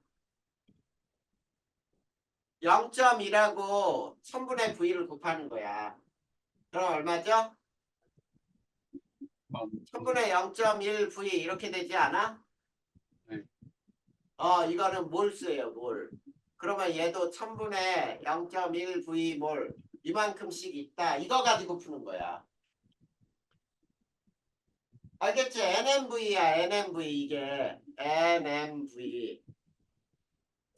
0.1하고 1000분의 V를 곱하는 거야. 그럼 얼마죠? 1000분의 0.1 V 이렇게 되지 않아? 네, 이거는 몰수예요, 몰. 그러면 얘도 1000분의 0.1 V 몰 이만큼씩 있다. 이거 가지고 푸는 거야. 알겠지? NMV야, NMV 이게. NMV.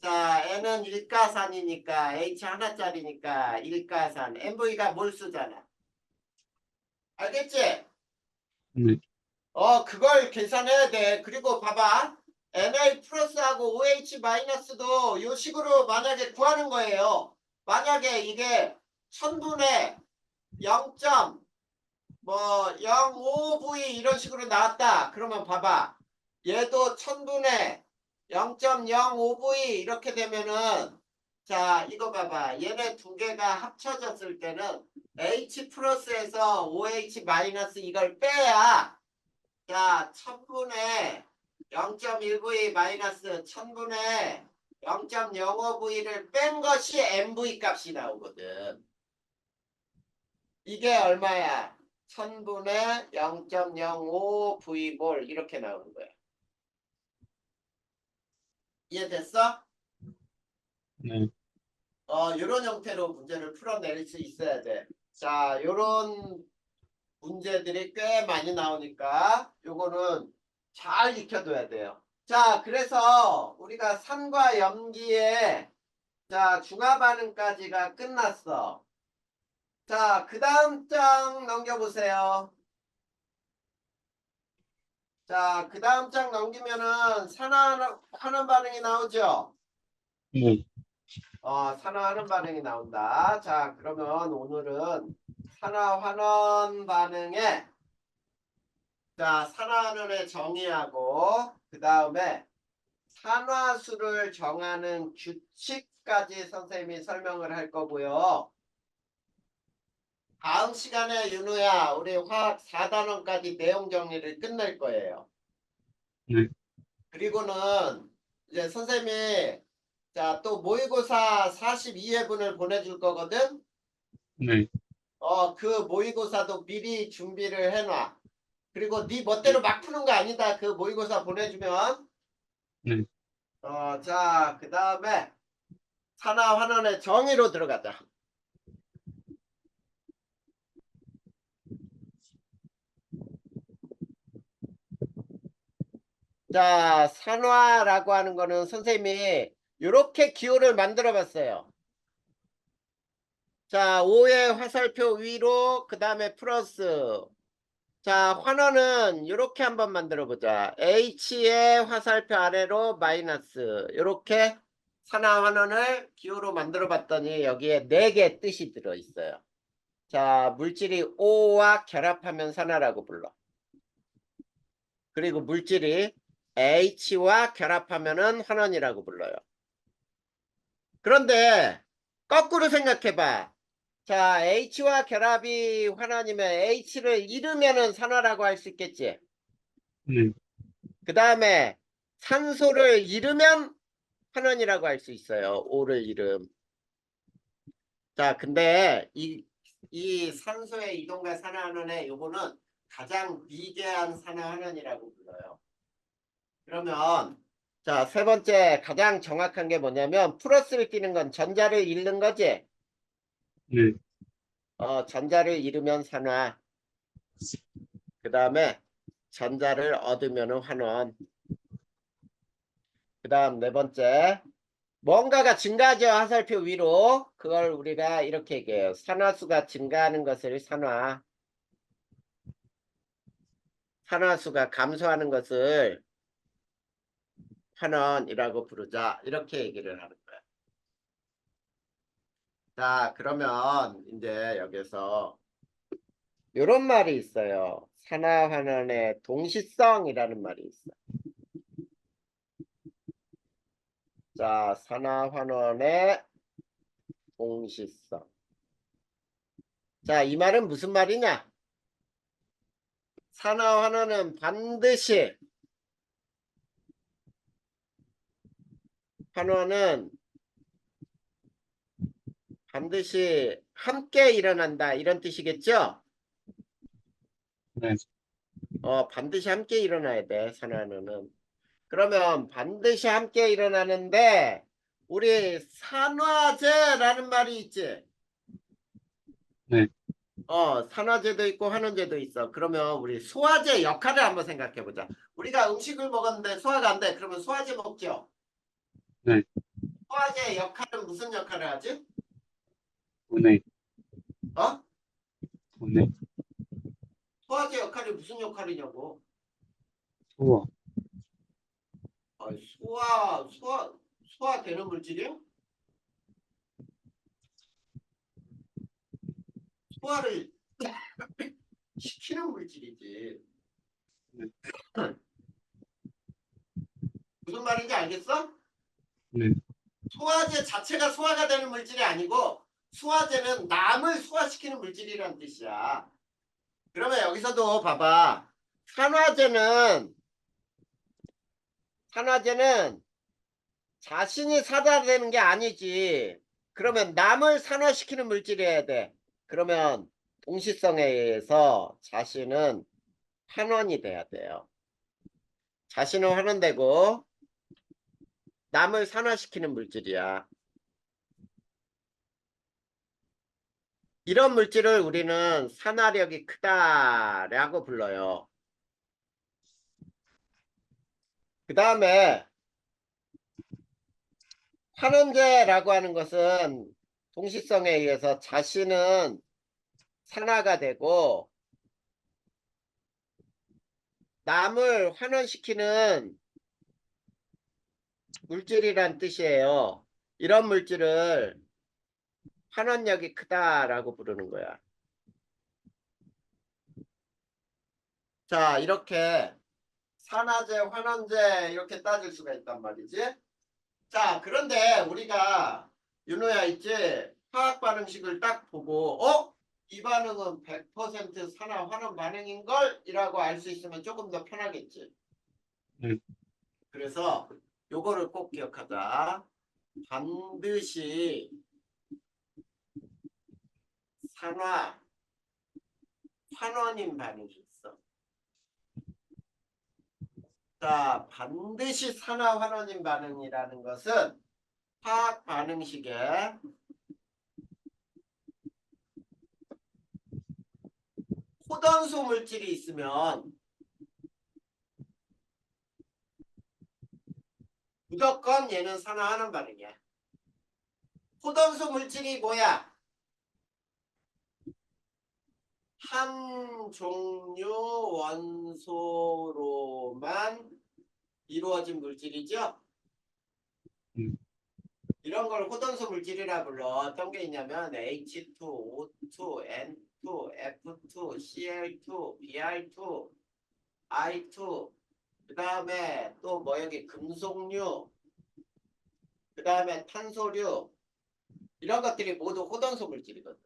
자, N은 일가산이니까 H 하나짜리니까 일가산. MV가 몰수잖아. 알겠지? 네, 그걸 계산해야 돼. 그리고 봐봐. Na 플러스하고 OH 마이너스도 이 식으로 만약에 구하는 거예요. 만약에 이게 1000분의 0. 뭐 0.5V 이런 식으로 나왔다. 그러면 봐봐. 얘도 1000분의 0.05V 이렇게 되면은 자 이거 봐봐. 얘네 두 개가 합쳐졌을 때는 H 플러스에서 OH 마이너스 이걸 빼야 자 1000분의 0.1V 마이너스 1000분의 0.05V를 뺀 것이 MV 값이 나오거든. 이게 얼마야? 1000분의 0.05V몰 이렇게 나오는 거야. 이해됐어? 네, 이런 형태로 문제를 풀어낼 수 있어야 돼. 자, 요런 문제들이 꽤 많이 나오니까 요거는 잘 익혀둬야 돼요. 자, 그래서 우리가 산과 염기의 자, 중화반응까지가 끝났어. 자, 그 다음 장 넘겨보세요. 자, 그 다음 장 넘기면은 산화하는 반응이 나오죠? 네, 산화하는 반응이 나온다. 자, 그러면 오늘은 산화환원 반응에 자, 산화환원의 정의하고 그 다음에 산화수를 정하는 규칙까지 선생님이 설명을 할 거고요. 다음 시간에 윤우야, 우리 화학 4단원까지 내용 정리를 끝낼 거예요. 네, 그리고는 이제 선생님이 자, 또 모의고사 42회분을 보내줄 거거든. 네. 그 모의고사도 미리 준비를 해놔. 그리고 네 멋대로 네. 막 푸는 거 아니다. 그 모의고사 보내주면. 네. 자, 그 다음에 산하 환원의 정의로 들어가자. 자, 산화라고 하는 거는 선생님이 이렇게 기호를 만들어 봤어요. 자, 5의 화살표 위로 그 다음에 플러스. 자, 환원은 이렇게 한번 만들어 보자. H의 화살표 아래로 마이너스. 이렇게 산화 환원을 기호로 만들어 봤더니 여기에 4개 뜻이 들어 있어요. 자, 물질이 O와 결합하면 산화라고 불러. 그리고 물질이 H와 결합하면은 환원이라고 불러요. 그런데 거꾸로 생각해봐. 자, H와 결합이 환원이면 H를 잃으면은 산화라고 할 수 있겠지. 네. 그 다음에 산소를 잃으면 환원이라고 할 수 있어요. O를 잃음. 자, 근데 이 산소의 이동과 산화환원의 요거는 가장 미개한 산화환원이라고 불러요. 그러면 자, 세 번째 가장 정확한 게 뭐냐면 플러스를 띄는 건 전자를 잃는 거지. 네. 전자를 잃으면 산화. 그 다음에 전자를 얻으면 환원. 그 다음 네 번째 뭔가가 증가하죠. 화살표 위로. 그걸 우리가 이렇게 얘기해요. 산화수가 증가하는 것을 산화. 산화수가 감소하는 것을 환원이라고 부르자. 이렇게 얘기를 하는 거야. 자, 그러면 이제 여기서 이런 말이 있어요. 산화환원의 동시성이라는 말이 있어. 자, 산화환원의 동시성. 자, 이 말은 무슨 말이냐? 산화환원은 환원은 반드시 함께 일어난다. 이런 뜻이겠죠? 네. 반드시 함께 일어나야 돼. 산화환원은. 그러면 반드시 함께 일어나는데 우리 산화제라는 말이 있지. 네. 산화제도 있고 환원제도 있어. 그러면 우리 소화제 역할을 한번 생각해 보자. 우리가 음식을 먹었는데 소화가 안 돼. 그러면 소화제 먹죠. 네. 소화제 역할은 무슨 역할을 하지? 분해. 어? 분해. 소화제 역할이 무슨 역할이냐고. 소화. 아, 소화되는 물질이요? 소화를 시키는 물질이지. 네. 무슨 말인지 알겠어? 네. 소화제 자체가 소화가 되는 물질이 아니고 소화제는 남을 소화시키는 물질이란 뜻이야. 그러면 여기서도 봐봐. 산화제는 자신이 산화되는 게 아니지. 그러면 남을 산화시키는 물질이어야 돼. 그러면 동시성에 의해서 자신은 환원이 돼야 돼요. 자신은 환원되고 남을 산화시키는 물질이야. 이런 물질을 우리는 산화력이 크다라고 불러요. 그 다음에 환원제라고 하는 것은 동시성에 의해서 자신은 산화가 되고 남을 환원시키는 물질이란 뜻이에요. 이런 물질을 환원력이 크다라고 부르는 거야. 자, 이렇게 산화제, 환원제 이렇게 따질 수가 있단 말이지. 자, 그런데 우리가 윤호야 있지? 화학 반응식을 딱 보고 이 반응은 100% 산화 환원 반응인걸? 이라고 알 수 있으면 조금 더 편하겠지. 네. 그래서 요거를 꼭 기억하자. 반드시 산화 환원인 반응이 있어. 자, 반드시 산화 환원인 반응이라는 것은 화학 반응식에 호던수 물질이 있으면 무조건 얘는 산화하는 반응이야. 호던수 물질이 뭐야? 한 종류 원소로만 이루어진 물질이죠. 이런 걸 호던수 물질이라 불러. 어떤 게 있냐면 H2, O2, N2, F2, Cl2, Br2, I2, 그 다음에 또 뭐 여기 금속류, 그 다음에 탄소류, 이런 것들이 모두 호던수 물질이거든.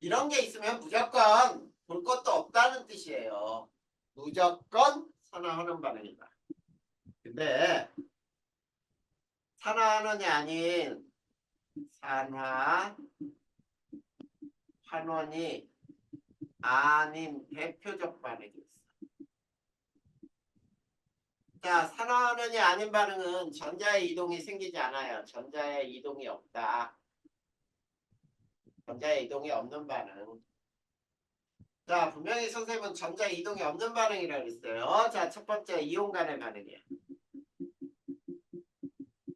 이런 게 있으면 무조건 볼 것도 없다는 뜻이에요. 무조건 산화하는 반응이다. 근데 산화하는이 아닌 산화 환원이 아닌 대표적 반응이 있어. 자, 산화환원이 아닌 반응은 전자의 이동이 생기지 않아요. 전자의 이동이 없다. 전자의 이동이 없는 반응. 자, 분명히 선생님은 전자 이동이 없는 반응이라고 했어요. 자, 첫 번째 이온 간의 반응이야.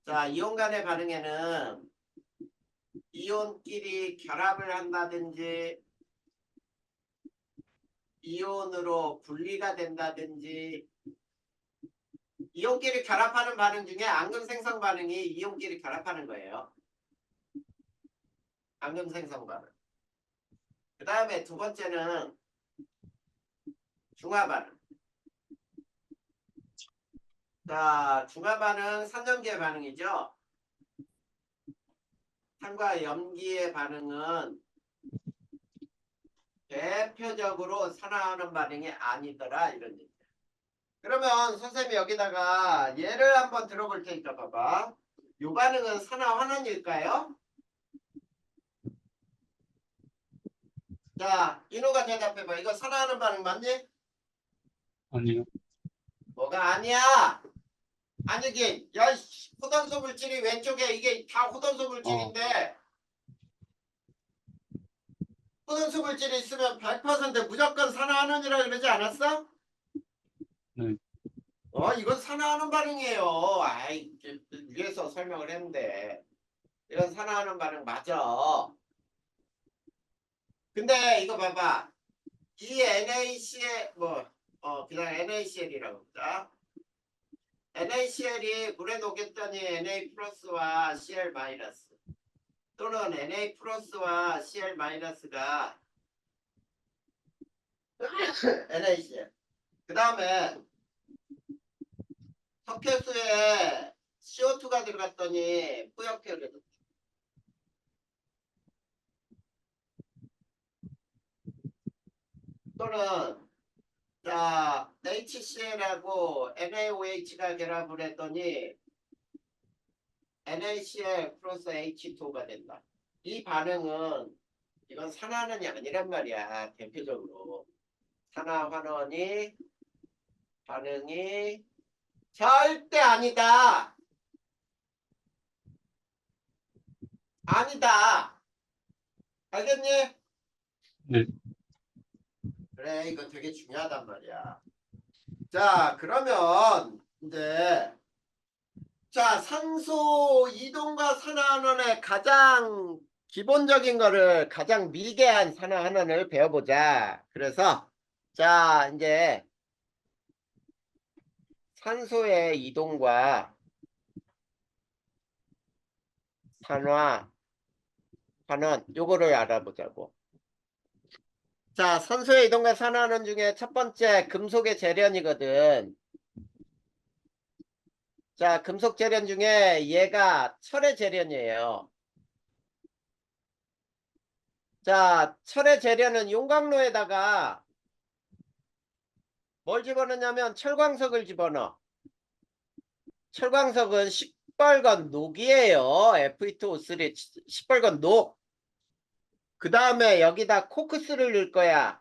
자, 이온 간의 반응에는 이온끼리 결합을 한다든지 이온으로 분리가 된다든지 이온끼리 결합하는 반응 중에 앙금 생성 반응이 이온끼리 결합하는 거예요. 앙금 생성 반응. 그 다음에 두 번째는 중화 반응. 자, 중화 반응 산염기의 반응이죠. 산과 염기의 반응은 대표적으로 산화하는 반응이 아니더라 이런 얘기야. 그러면 선생님이 여기다가 예를 한번 들어볼 테니까 봐봐. 이 반응은 산화 환원일까요? 자, 인호가 대답해봐. 이거 산화하는 반응 맞니? 아니요. 뭐가 아니야? 아니긴. 야, 호단소 물질이 왼쪽에 이게 다 호단소 물질인데 호단소 물질이 있으면 100% 무조건 산화하는이라 그러지 않았어? 네. 이건 산화하는 반응이에요. 아이, 위에서 설명을 했는데 이건 산화하는 반응 맞아. 근데 이거 봐봐. 이 NaCl 그냥 NaCl이라고 보자. NaCl이 물에 녹였더니 Na 플러스와 Cl 마이너스 또는 Na 플러스와 Cl 마이너스가 NaCl. 그 다음에 석회수에 CO2가 들어갔더니 뿌옇게 그래도 또는 자 HCl하고 NaOH가 결합을 했더니 NaCl 플러스 H2가 된다. 이 반응은 이건 산화환원이 아니란 말이야. 대표적으로 산화환원이 반응이 절대 아니다. 아니다. 알겠니? 네. 그래, 이거 되게 중요하단 말이야. 자, 그러면 이제 자, 산소 이동과 산화환원의 가장 기본적인 거를 가장 미개한 산화환원을 배워보자. 그래서 자, 이제 산소의 이동과 산화 환원 요거를 알아보자고. 자, 산소의 이동과 산화환원 중에 첫 번째 금속의 재련이거든. 자, 금속 재련 중에 얘가 철의 재련이에요. 자, 철의 재련은 용광로에다가 뭘 집어넣냐면 철광석을 집어넣어. 철광석은 시뻘건 녹이에요. Fe2O3 시뻘건 녹. 그 다음에 여기다 코크스를 넣을 거야.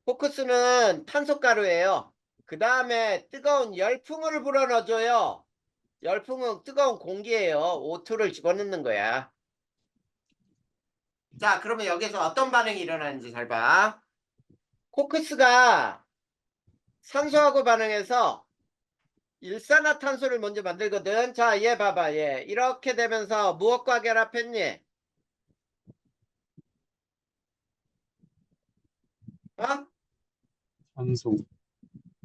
코크스는 탄소가루예요. 그 다음에 뜨거운 열풍을 불어넣어줘요. 열풍은 뜨거운 공기예요. O2를 집어넣는 거야. 자, 그러면 여기서 어떤 반응이 일어나는지 잘 봐. 코크스가 산소하고 반응해서 일산화탄소를 먼저 만들거든. 자, 얘 봐봐, 얘. 이렇게 되면서 무엇과 결합했니? 어? 산소,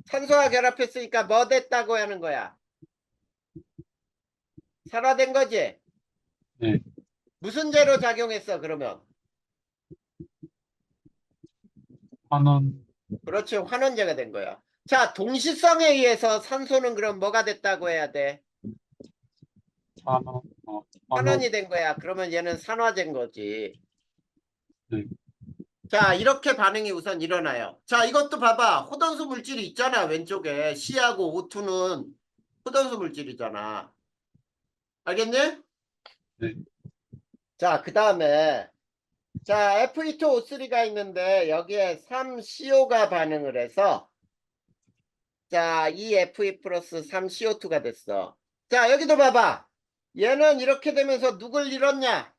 산소와 결합했으니까 뭐 됐다고 하는 거야? 산화된 거지? 네, 무슨 재로 작용했어, 그러면? 환원, 그렇지, 환원제가 된 거야. 자, 동시성에 의해서 산소는 그럼 뭐가 됐다고 해야 돼? 산화, 환원, 환원이 된 거야. 그러면 얘는 산화된 거지. 네, 자, 이렇게 반응이 우선 일어나요. 자, 이것도 봐봐. 호던수 물질이 있잖아, 왼쪽에. C하고 O2는 호던수 물질이잖아. 알겠니? 네, 자, 그 다음에 자, Fe2O3가 있는데 여기에 3CO가 반응을 해서 자, 이 Fe 플러스 3CO2가 됐어. 자, 여기도 봐봐. 얘는 이렇게 되면서 누굴 잃었냐?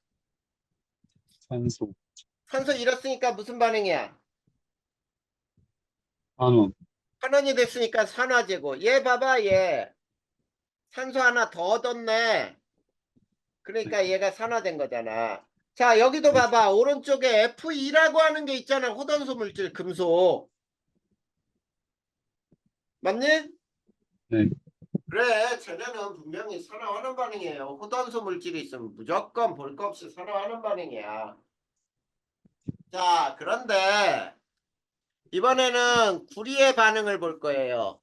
산소, 산소 잃었으니까 무슨 반응이야? 환원, 환원이 됐으니까 산화제고. 얘 봐봐, 얘. 산소 하나 더 얻었네. 네, 그러니까 얘가 산화된 거잖아. 자, 여기도 네, 봐봐. 오른쪽에 Fe2라고 하는 게 있잖아. 호던수 물질, 금속. 맞니? 네, 그래, 쟤네는 분명히 산화하는 반응이에요. 호단수 물질이 있으면 무조건 볼 거 없이 산화하는 반응이야. 자, 그런데 이번에는 구리의 반응을 볼 거예요.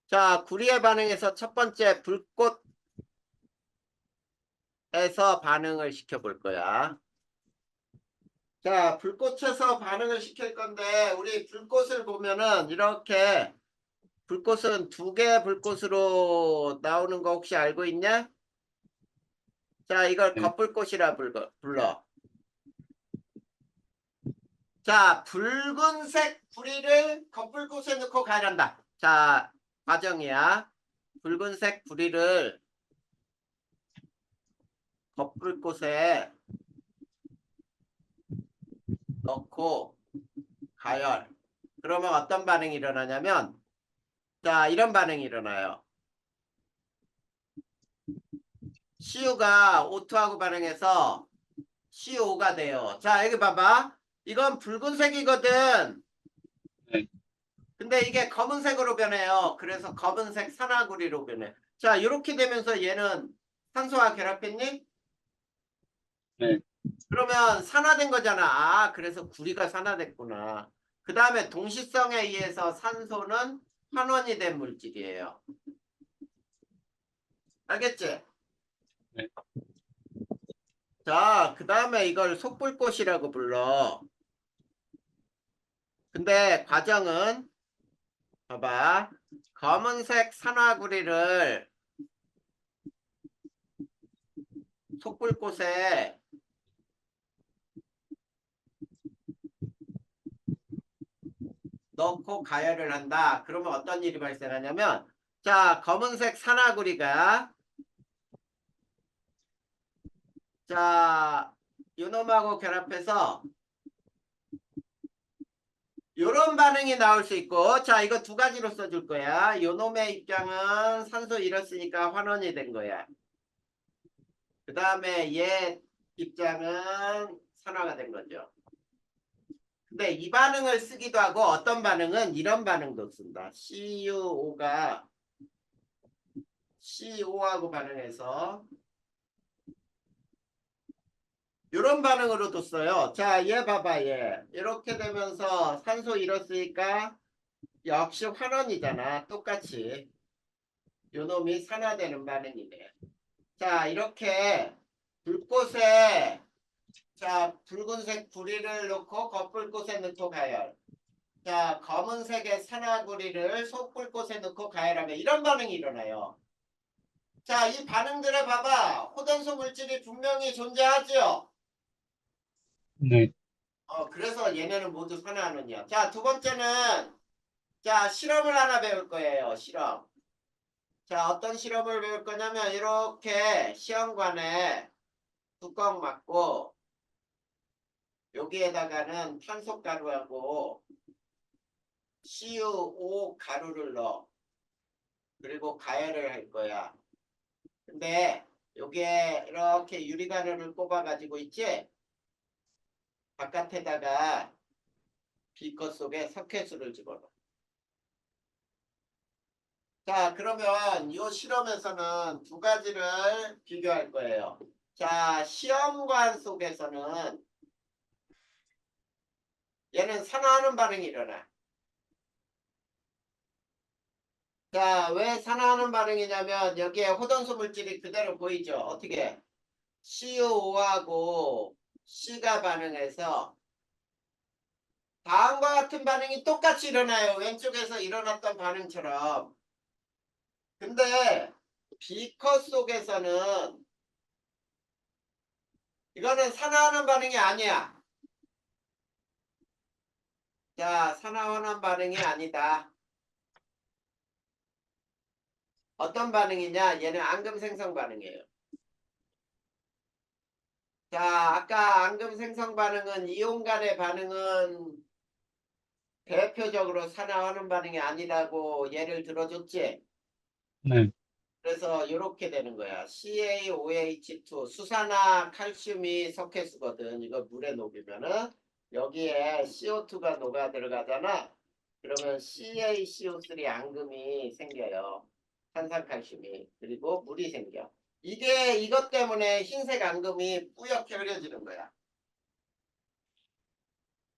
자, 구리의 반응에서 첫 번째 불꽃에서 반응을 시켜볼 거야. 자, 불꽃에서 반응을 시킬 건데 우리 불꽃을 보면은 이렇게 불꽃은 두 개의 불꽃으로 나오는 거 혹시 알고 있냐? 자, 이걸 네, 겉불꽃이라 불러. 자, 붉은색 구리를 겉불꽃에 넣고 가열한다. 자, 과정이야. 붉은색 구리를 겉불꽃에 넣고 가열. 그러면 어떤 반응이 일어나냐면, 자, 이런 반응이 일어나요. CU가 O2하고 반응해서 CO5가 돼요. 자, 여기 봐봐. 이건 붉은색이거든. 네, 근데 이게 검은색으로 변해요. 그래서 검은색 산화구리로 변해. 자, 이렇게 되면서 얘는 산소와 결합했니? 네, 그러면 산화된 거잖아. 아, 그래서 구리가 산화됐구나. 그 다음에 동시성에 의해서 산소는 환원이 된 물질이에요. 알겠지? 네, 자, 그 다음에 이걸 속불꽃이라고 불러. 근데 과정은 봐봐. 검은색 산화구리를 속불꽃에 넣고 가열을 한다. 그러면 어떤 일이 발생하냐면, 자, 검은색 산화구리가 자, 요놈하고 결합해서 요런 반응이 나올 수 있고, 자, 이거 두 가지로 써줄 거야. 요놈의 입장은 산소 잃었으니까 환원이 된 거야. 그 다음에 얘 입장은 산화가 된 거죠. 근데 이 반응을 쓰기도 하고 어떤 반응은 이런 반응도 쓴다. CuO가 CO하고 반응해서 이런 반응으로도 써요. 자, 얘 봐봐, 얘. 이렇게 되면서 산소 잃었으니까 역시 환원이잖아. 똑같이. 요놈이 산화되는 반응이네. 자, 이렇게 불꽃에 자, 붉은색 구리를 넣고 겉불꽃에 넣고 가열. 자, 검은색의 산화구리를 속불꽃에 넣고 가열하면 이런 반응이 일어나요. 자, 이 반응들을 봐봐. 호단소 물질이 분명히 존재하죠. 네, 그래서 얘네는 모두 산화하느냐. 자, 두 번째는 자, 실험을 하나 배울 거예요. 실험. 자, 어떤 실험을 배울 거냐면 이렇게 시험관에 뚜껑 막고 여기에다가는 탄소 가루하고 CuO 가루를 넣어. 그리고 가열을 할 거야. 근데 여기에 이렇게 유리가루를 꼽아 가지고 있지? 바깥에다가 비커 속에 석회수를 집어넣어. 자, 그러면 이 실험에서는 두 가지를 비교할 거예요. 자, 시험관 속에서는 얘는 산화하는 반응이 일어나. 자, 왜 산화하는 반응이냐면 여기에 호돈수 물질이 그대로 보이죠? 어떻게? CO하고 C가 반응해서 다음과 같은 반응이 똑같이 일어나요. 왼쪽에서 일어났던 반응처럼. 근데 비커 속에서는 이거는 산화하는 반응이 아니야. 자, 산화하는 반응이 아니다. 어떤 반응이냐? 얘는 앙금 생성 반응이에요. 자, 아까 앙금 생성 반응은 이온 간의 반응은 대표적으로 산화하는 반응이 아니라고 예를 들어줬지. 네, 그래서 이렇게 되는 거야. CaOH2 수산화 칼슘이 석회수거든. 이거 물에 녹이면은 여기에 CO2가 녹아 들어가잖아. 그러면 CaCO3 앙금이 생겨요. 탄산칼슘이. 그리고 물이 생겨. 이게 이것 때문에 흰색 앙금이 뿌옇게 흐려지는 거야.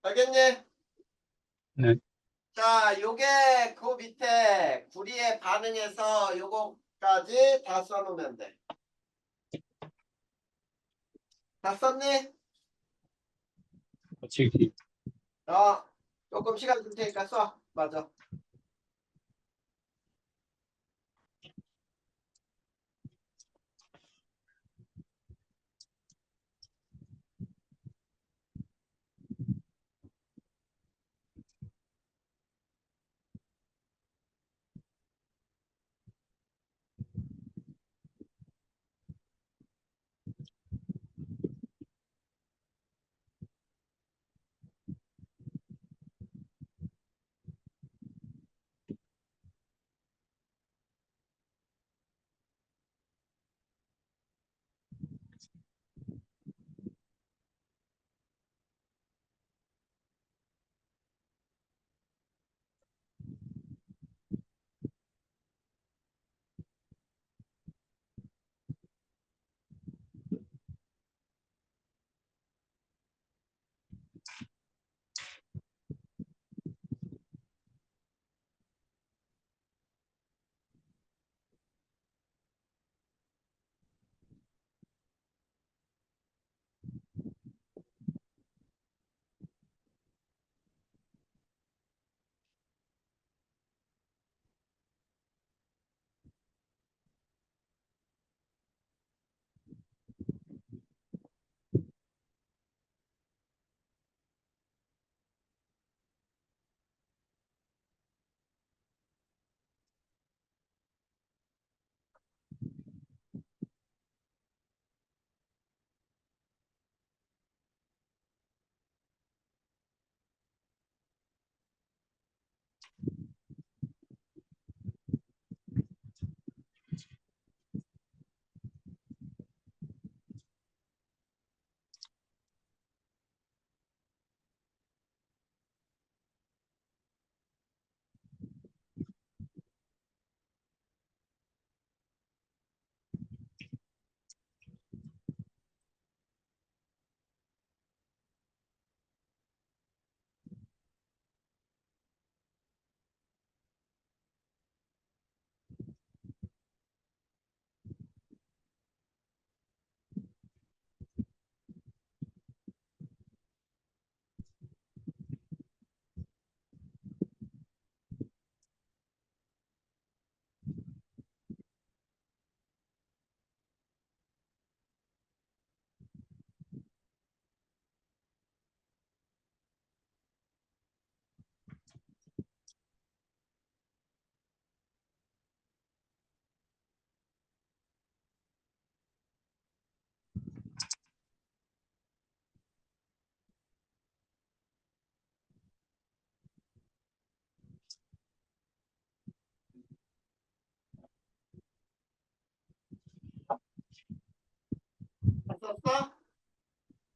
알겠니? 네. 자, 요게 그 밑에 구리에 반응해서 요거까지 다 써놓으면 돼. 다 썼니? 거칠기. 조금 시간 줄 테니까 써. 맞아.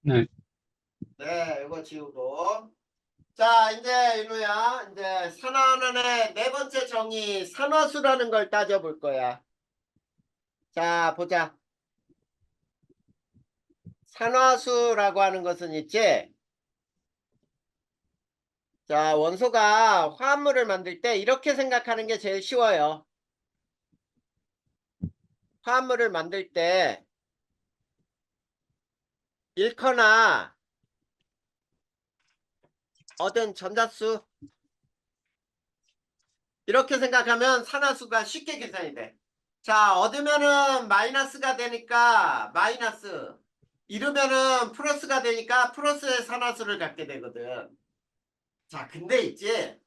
네, 네, 이거 지우고. 자, 이제 윤우야, 이제 산화원의 네 번째 정의 산화수라는 걸 따져볼 거야. 자, 보자. 산화수라고 하는 것은 있지. 자, 원소가 화합물을 만들 때 이렇게 생각하는 게 제일 쉬워요. 화합물을 만들 때 잃거나 얻은 전자수 이렇게 생각하면 산화수가 쉽게 계산이 돼. 자, 얻으면은 마이너스가 되니까 마이너스, 잃으면은 플러스가 되니까 플러스의 산화수를 갖게 되거든. 자, 근데 있지.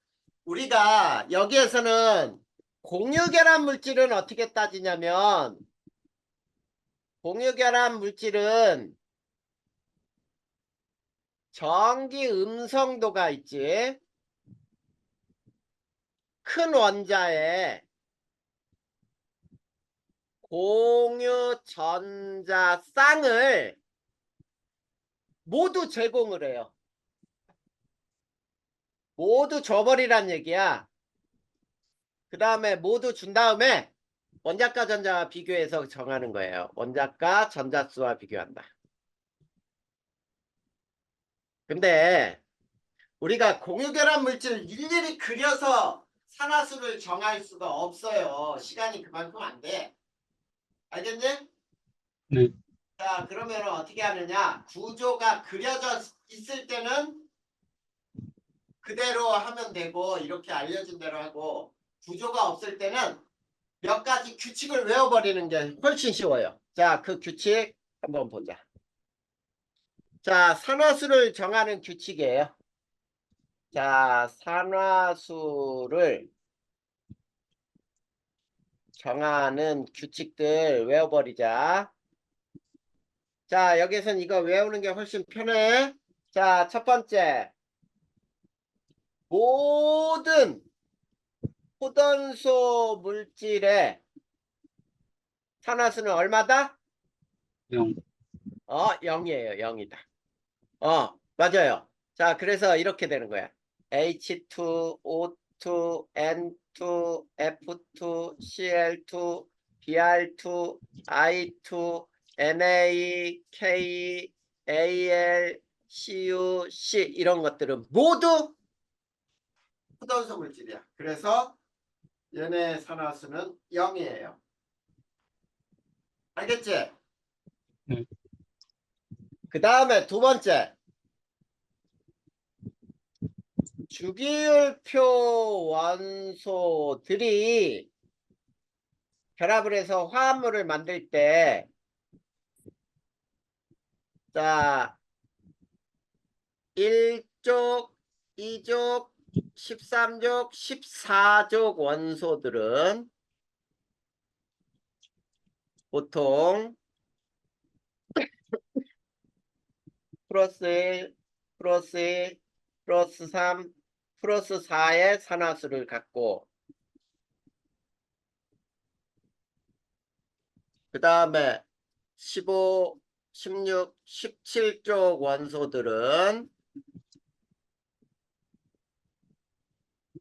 우리가 여기에서는 공유결합 물질은 어떻게 따지냐면 공유결합 물질은 전기 음성도가 있지. 큰 원자에 공유 전자 쌍을 모두 제공을 해요. 모두 줘버리란 얘기야. 그 다음에 모두 준 다음에 원자과 전자와 비교해서 정하는 거예요. 원자과 전자수와 비교한다. 근데 우리가 공유결합 물질을 일일이 그려서 산화수를 정할 수가 없어요. 시간이 그만큼 안 돼. 알겠니? 네, 자, 그러면 어떻게 하느냐? 구조가 그려져 있을 때는 그대로 하면 되고 이렇게 알려준 대로 하고 구조가 없을 때는 몇 가지 규칙을 외워버리는 게 훨씬 쉬워요. 자, 그 규칙 한번 보자. 자, 산화수를 정하는 규칙이에요. 자, 산화수를 정하는 규칙들 외워버리자. 자, 여기선 이거 외우는 게 훨씬 편해. 자, 첫 번째. 모든 호던소 물질의 산화수는 얼마다? 0, 0이에요. 0이다. 맞아요. 자, 그래서 이렇게 되는 거야. H2, O2, N2, F2, Cl2, Br2, I2, Na, K, Al, Cu, C 이런 것들은 모두 푸던소 물질이야. 그래서 얘네 산화수는 0이에요. 알겠지? 네, 그 다음에 두 번째. 주기율표 원소들이 결합을 해서 화합물을 만들 때, 자, 1족, 2족, 13족, 14족 원소들은 보통 플러스 1, 플러스 1, 플러스 3, 플러스 4의 산화수를 갖고, 그 다음에 15, 16, 17족 원소들은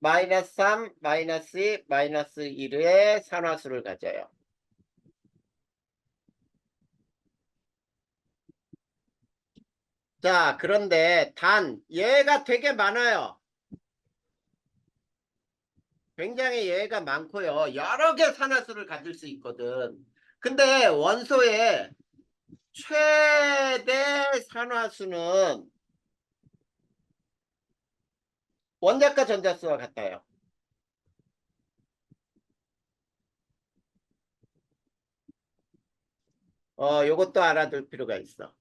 마이너스 3, 마이너스 2, 마이너스 1의 산화수를 가져요. 자, 그런데 단 얘가 되게 많아요. 굉장히 얘가 많고요. 여러 개 산화수를 가질 수 있거든. 근데 원소의 최대 산화수는 원자과 전자수와 같아요. 요것도 알아둘 필요가 있어.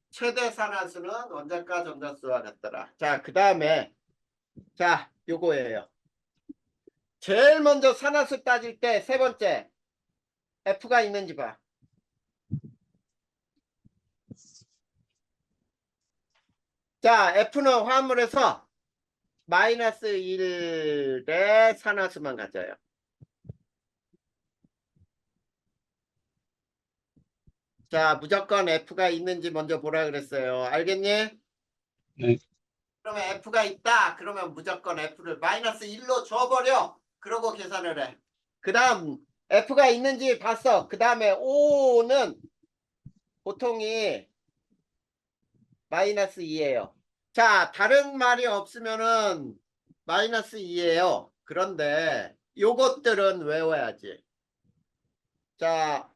최대 산화수는 원자과 전자수와 같더라. 자, 그 다음에 자, 요거예요. 제일 먼저 산화수 따질 때 세 번째 F가 있는지 봐. 자, F는 화합물에서 마이너스 1의 산화수만 가져요. 자, 무조건 F가 있는지 먼저 보라 그랬어요. 알겠니? 네, 그러면 F가 있다. 그러면 무조건 F를 마이너스 1로 줘버려. 그러고 계산을 해. 그 다음 F가 있는지 봤어. 그 다음에 O는 보통이 마이너스 2예요. 자, 다른 말이 없으면은 마이너스 2예요. 그런데 요것들은 외워야지. 자,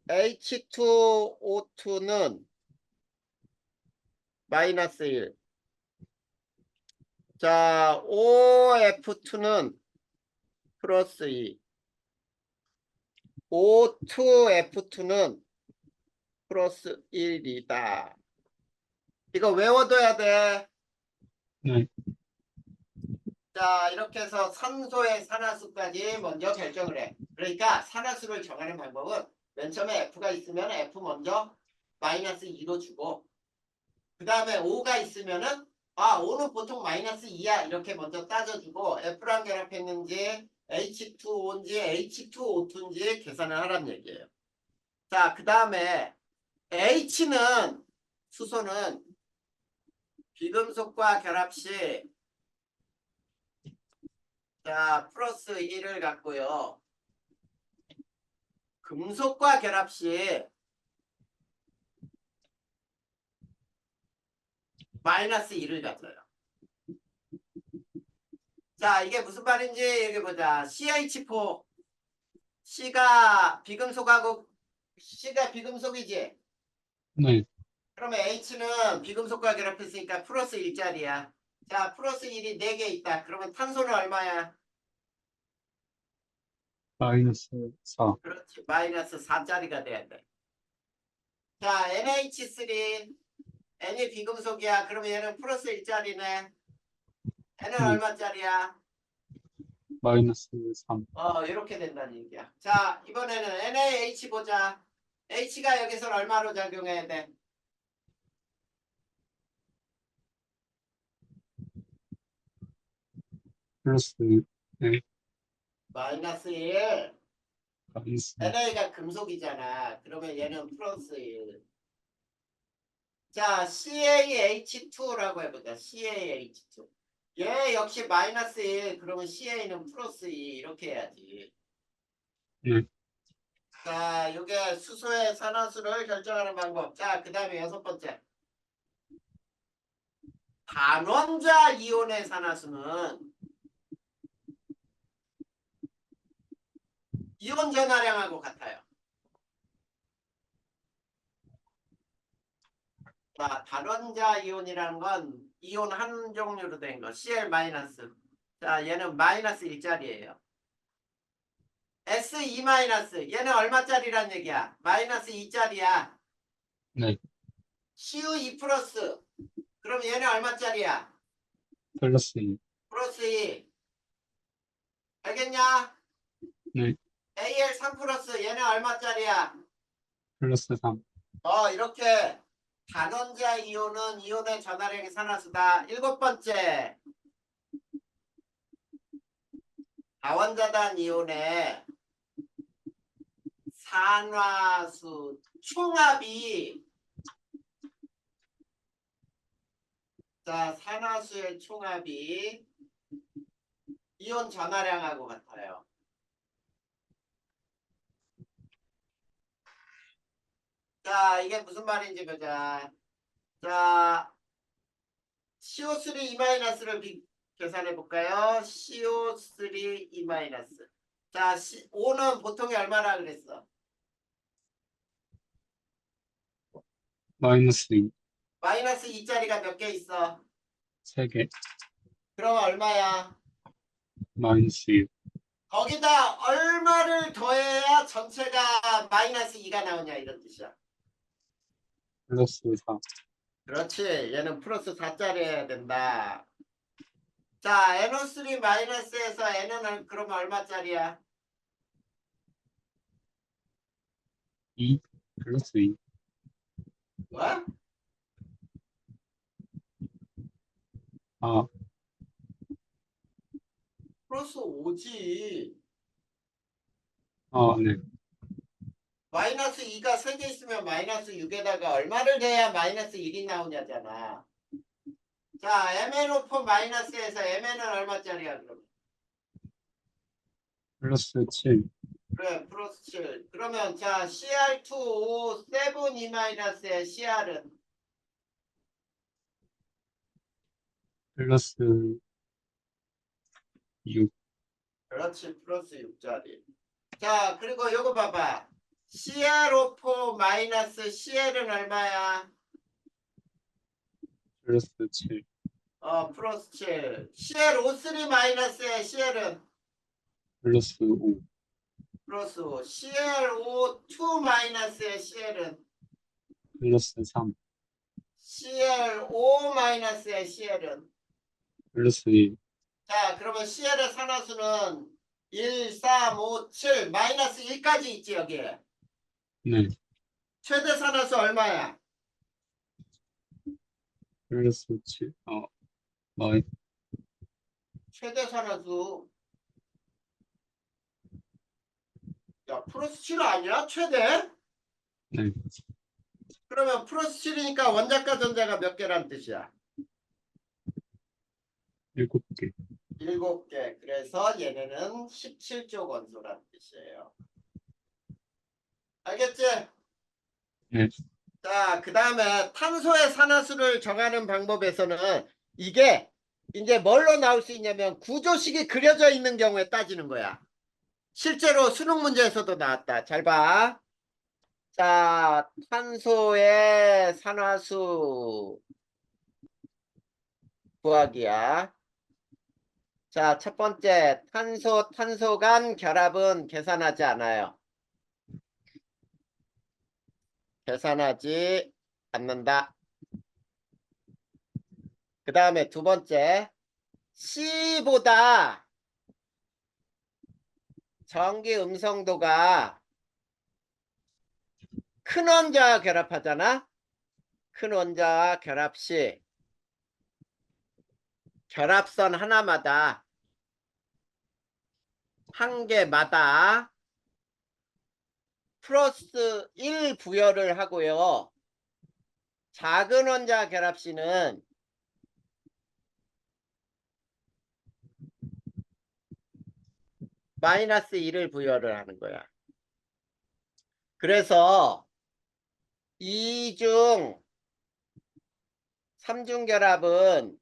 H2O2는 마이너스 1. 자, OF2는 플러스 2. O2F2는 플러스 1이다. 이거 외워둬야 돼. 네, 자, 이렇게 해서 산소의 산화수까지 먼저 결정을 해. 그러니까 산화수를 정하는 방법은 맨 처음에 F가 있으면 F 먼저 마이너스 2로 주고 그 다음에 O가 있으면은 O는 보통 마이너스 2야 이렇게 먼저 따져주고 F랑 결합했는지 H2O인지 H2O2인지 계산을 하란 얘기예요. 자, 그 다음에 H는 수소는 비금속과 결합 시 자, 플러스 1을 갖고요. 금속과 결합 시 마이너스 1을 가져요. 자, 이게 무슨 말인지 여기 보자. CH4 C가 비금속하고 C가 비금속이지. 네, 그러면 H는 비금속과 결합했으니까 플러스 1짜리야. 자, 플러스 1이 4개 있다. 그러면 탄소는 얼마야? 마이너스 4, 그렇지. 마이너스 4짜리가 돼야 돼. 자, NH3 N이 비금속이야. 그러면 얘는 플러스 1짜리네. N은 네, 얼마짜리야? 마이너스 3, 이렇게 된다는 얘기야. 자, 이번에는 NaH 보자. H가 여기서 얼마로 작용해야 돼? 플러스, 네, 마이너스 1. 마이너스, NA가 금속이잖아. 그러면 얘는 플러스 1. 자, CaH2라고 해보자. CaH2. 얘 역시 마이너스 1. 그러면 Ca는 플러스 2. 이렇게 해야지. 네, 자, 이게 수소의 산화수를 결정하는 방법. 자, 그 다음에 6번째. 단원자 이온의 산화수는 이온 전하량하고 같아요. 자, 단원자 이온이라는 건 이온 한 종류로 된 거. Cl 마이너스. 자, 얘는 마이너스 1짜리예요. S2 마이너스. 얘는 얼마짜리란 얘기야? 마이너스 2짜리야. 네, CU2 플러스. 그럼 얘는 얼마짜리야? 플러스 2, 플러스 2. 알겠냐? 네, AL3 플러스. 얘는 얼마짜리야? 플러스 3, 이렇게 단원자 이온은 이온의 전하량이 산화수다. 7번째. 다원자단 이온의 산화수 총합이 자, 산화수의 총합이 이온 전하량하고 같아요. 자, 이게 무슨 말인지 보자. 자, CO3 E-를 계산해 볼까요? CO3 E-. 자, O는 보통이 얼마나 그랬어? 마이너스 2, 마이너스 2짜리가 몇 개 있어? 3개, 그럼 얼마야? 마이너스 1, 거기다 얼마를 더해야 전체가 마이너스 2가 나오냐 이런 뜻이야. 플러스 4, 그렇지. 얘는 플러스 4짜리 해야 된다. 자, NO3 마이너스에서 N은 그러면 얼마짜리야? 2, 플러스 2, 뭐? 아, 플러스 5지. 네, 마이너스 2가 3개 있으면 마이너스 6에다가 얼마를 돼야 마이너스 1이 나오냐잖아. 자, mn 오픈 마이너스에서 mn은 얼마짜리야, 그러면? 플러스 7. 그래, 플러스 7. 그러면, 자, CR2O 7 E 마이너스의 CR은? 플러스 6. 그렇지, 플러스 6짜리. 자, 그리고 요거 봐봐. CR4 마이너스 CL은 얼마야? 플러스 7. 플러스 7. CL53 마이너스의 CL은? 플러스 5. 플러스 5. CL52 마이너스의 CL은? 플러스 3. CL5 마이너스의 CL은? 플러스 1. 자, 그러면 CL의 산화수는 1, 3, 5, 7 마이너스 1까지 있지 여기에. 네. 최대 산화수 얼마야? 플러스 7. 마이, 최대 산화수. 야, 플러스 7 아니야? 최대? 네. 그러면 플러스 7이니까 원자과 전자가 몇 개란 뜻이야? 7개. 7개. 그래서 얘네는 17조 원소란 뜻이에요. 알겠지? 네. 자, 그 다음에 탄소의 산화수를 정하는 방법에서는 이게 이제 뭘로 나올 수 있냐면 구조식이 그려져 있는 경우에 따지는 거야. 실제로 수능 문제에서도 나왔다. 잘 봐. 자, 탄소의 산화수 구하기야. 자, 첫 번째, 탄소 간 결합은 계산하지 않아요. 계산하지 않는다. 그 다음에 두 번째, C보다 전기 음성도가 큰 원자와 결합하잖아. 큰 원자와 결합 시 결합선 하나마다 한 개마다 플러스 1 부여를 하고요. 작은 원자 결합 시는 마이너스 1을 부여를 하는 거야. 그래서 2중 3중 결합은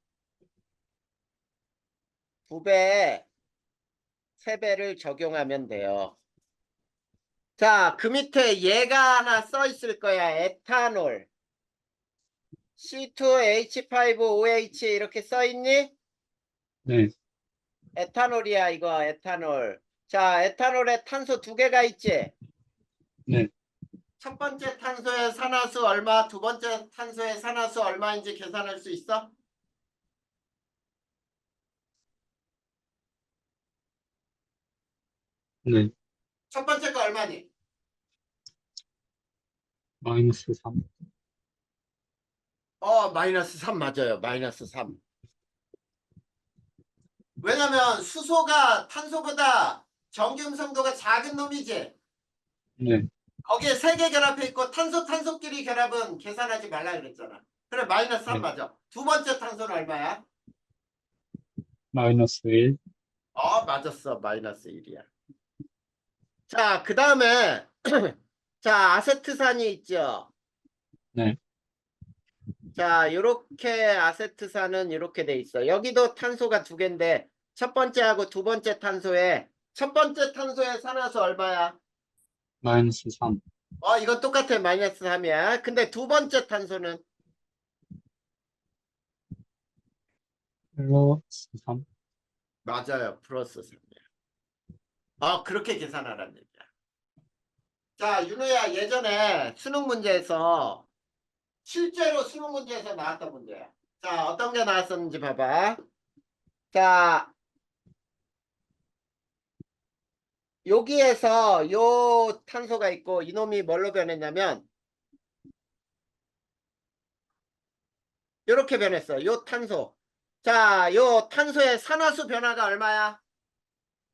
2배, 3배를 적용하면 돼요. 자, 그 밑에 얘가 하나 써 있을 거야. 에탄올. C2H5OH 이렇게 써 있니? 네. 에탄올이야, 이거 에탄올. 자, 에탄올에 탄소 2개가 있지? 네. 첫 번째 탄소의 산화수 얼마, 두 번째 탄소의 산화수 얼마인지 계산할 수 있어? 네. 첫 번째 거 얼마니? 마이너스 3. 마이너스 3 맞아요. 마이너스 3. 왜냐면 수소가 탄소보다 정기음성도가 작은 놈이지. 네. 거기에 3개 결합해 있고 탄소끼리 결합은 계산하지 말라 그랬잖아. 그래, 마이너스 3 네. 맞아. 두 번째 탄소는 얼마야? 마이너스 1. 맞았어. 마이너스 1이야. 자, 그 다음에 자, 아세트산이 있죠. 네. 자, 요렇게 아세트산은 이렇게 돼 있어. 여기도 탄소가 2개인데 첫 번째하고 두 번째 탄소에 첫 번째 탄소의 산화수 얼마야? 마이너스 3. 이거 똑같아. 마이너스 3이야. 근데 두 번째 탄소는 플러스 3. 맞아요. 플러스 3이야. 그렇게 계산하라는 얘기야. 자, 윤호야, 예전에 수능 문제에서 실제로 수능 문제에서 나왔던 문제야. 자, 어떤 게 나왔었는지 봐봐. 자, 여기에서 요 탄소가 있고 이놈이 뭘로 변했냐면 이렇게 변했어. 요 탄소. 자, 요 탄소의 산화수 변화가 얼마야?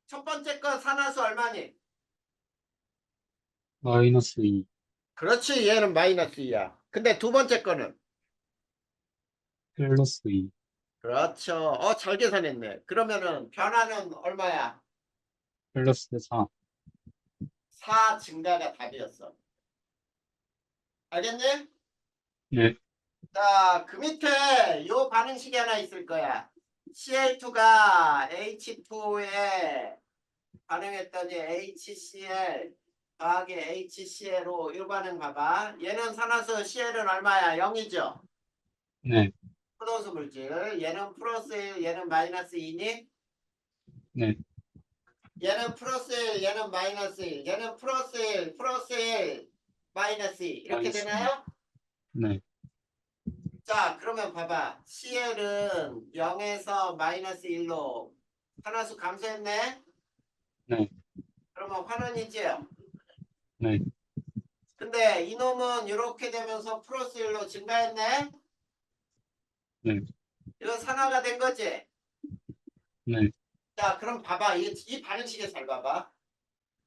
첫 번째 건 산화수 얼마니? 마이너스 2. 그렇지. 얘는 마이너스 2야. 근데 두 번째 거는? 플러스 2. 그렇죠. 잘 계산했네. 그러면은 변화는 얼마야? 플러스 4. 4 증가가 답이었어. 알겠니? 네. 자, 그 밑에 요 반응식이 하나 있을 거야. Cl2가 H2에 반응했더니 HCl 더하기 HCl로 요 반응 봐봐. 얘는 산화수 Cl은 얼마야? 0이죠? 네. 포도수 물질. 얘는 플러스 1, 얘는 마이너스 2니? 네. 얘는 플러스 1, 얘는 마이너스 1, 얘는 플러스 1, 플러스 1, 마이너스 2. 이렇게 마이너스 2. 되나요? 네. 자, 그러면 봐봐. CL은 0에서 마이너스 1로 산화수 감소했네? 네. 그러면 환원이지요? 네. 근데 이놈은 이렇게 되면서 플러스 1로 증가했네? 네. 이거 산화가 된 거지? 네. 자, 그럼 봐봐. 이 반응식에 잘 봐봐.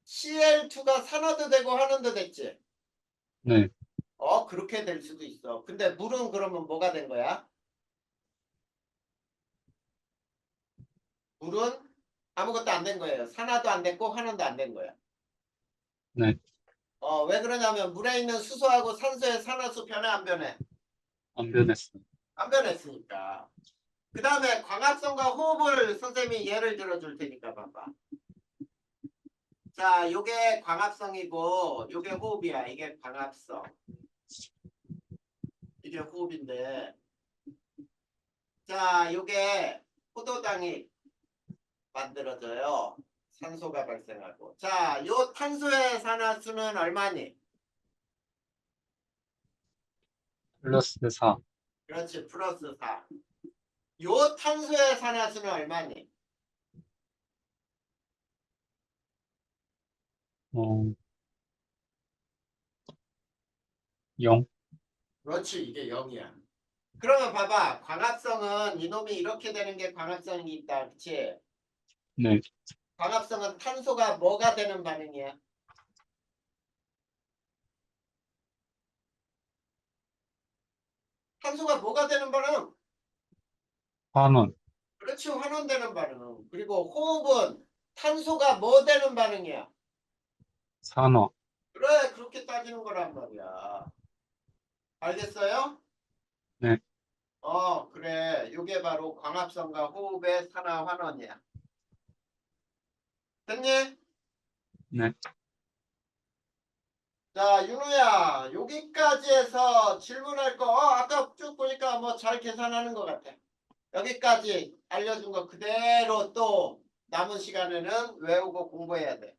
CL2가 산화도 되고 환원도 됐지? 네. 그렇게 될 수도 있어. 근데 물은 그러면 뭐가 된 거야? 물은 아무것도 안 된 거예요. 산화도 안 됐고 환원도 안 된 거야. 네. 왜 그러냐면 물에 있는 수소하고 산소의 산화수 변해 안 변해? 안 변했어. 안 변했으니까. 그 다음에 광합성과 호흡을 선생님이 예를 들어줄 테니까 봐봐. 자, 요게 광합성이고 요게 호흡이야. 이게 광합성. 이게 호흡인데 자, 요게 포도당이 만들어져요. 산소가 발생하고. 자, 요 탄소의 산화수는 얼마니? 플러스 4. 그렇지, 플러스 4. 요 탄소의 산화수는 얼마니? 어, 0. 그렇지, 이게 0이야. 그러면 봐봐. 광합성은 이놈이 이렇게 되는 게 광합성이 있다. 그치? 네. 광합성은 탄소가 뭐가 되는 반응이야? 탄소가 뭐가 되는 반응? 환원. 그렇지, 환원되는 반응. 그리고 호흡은 탄소가 뭐 되는 반응이야? 산화. 그래, 그렇게 따지는 거란 말이야. 알겠어요? 네. 그래. 이게 바로 광합성과 호흡의 산화 환원이야. 됐니? 네. 자, 윤우야, 여기까지 해서 질문할 거, 아까 쭉 보니까 뭐 잘 계산하는 것 같아. 여기까지 알려준 거 그대로 또 남은 시간에는 외우고 공부해야 돼.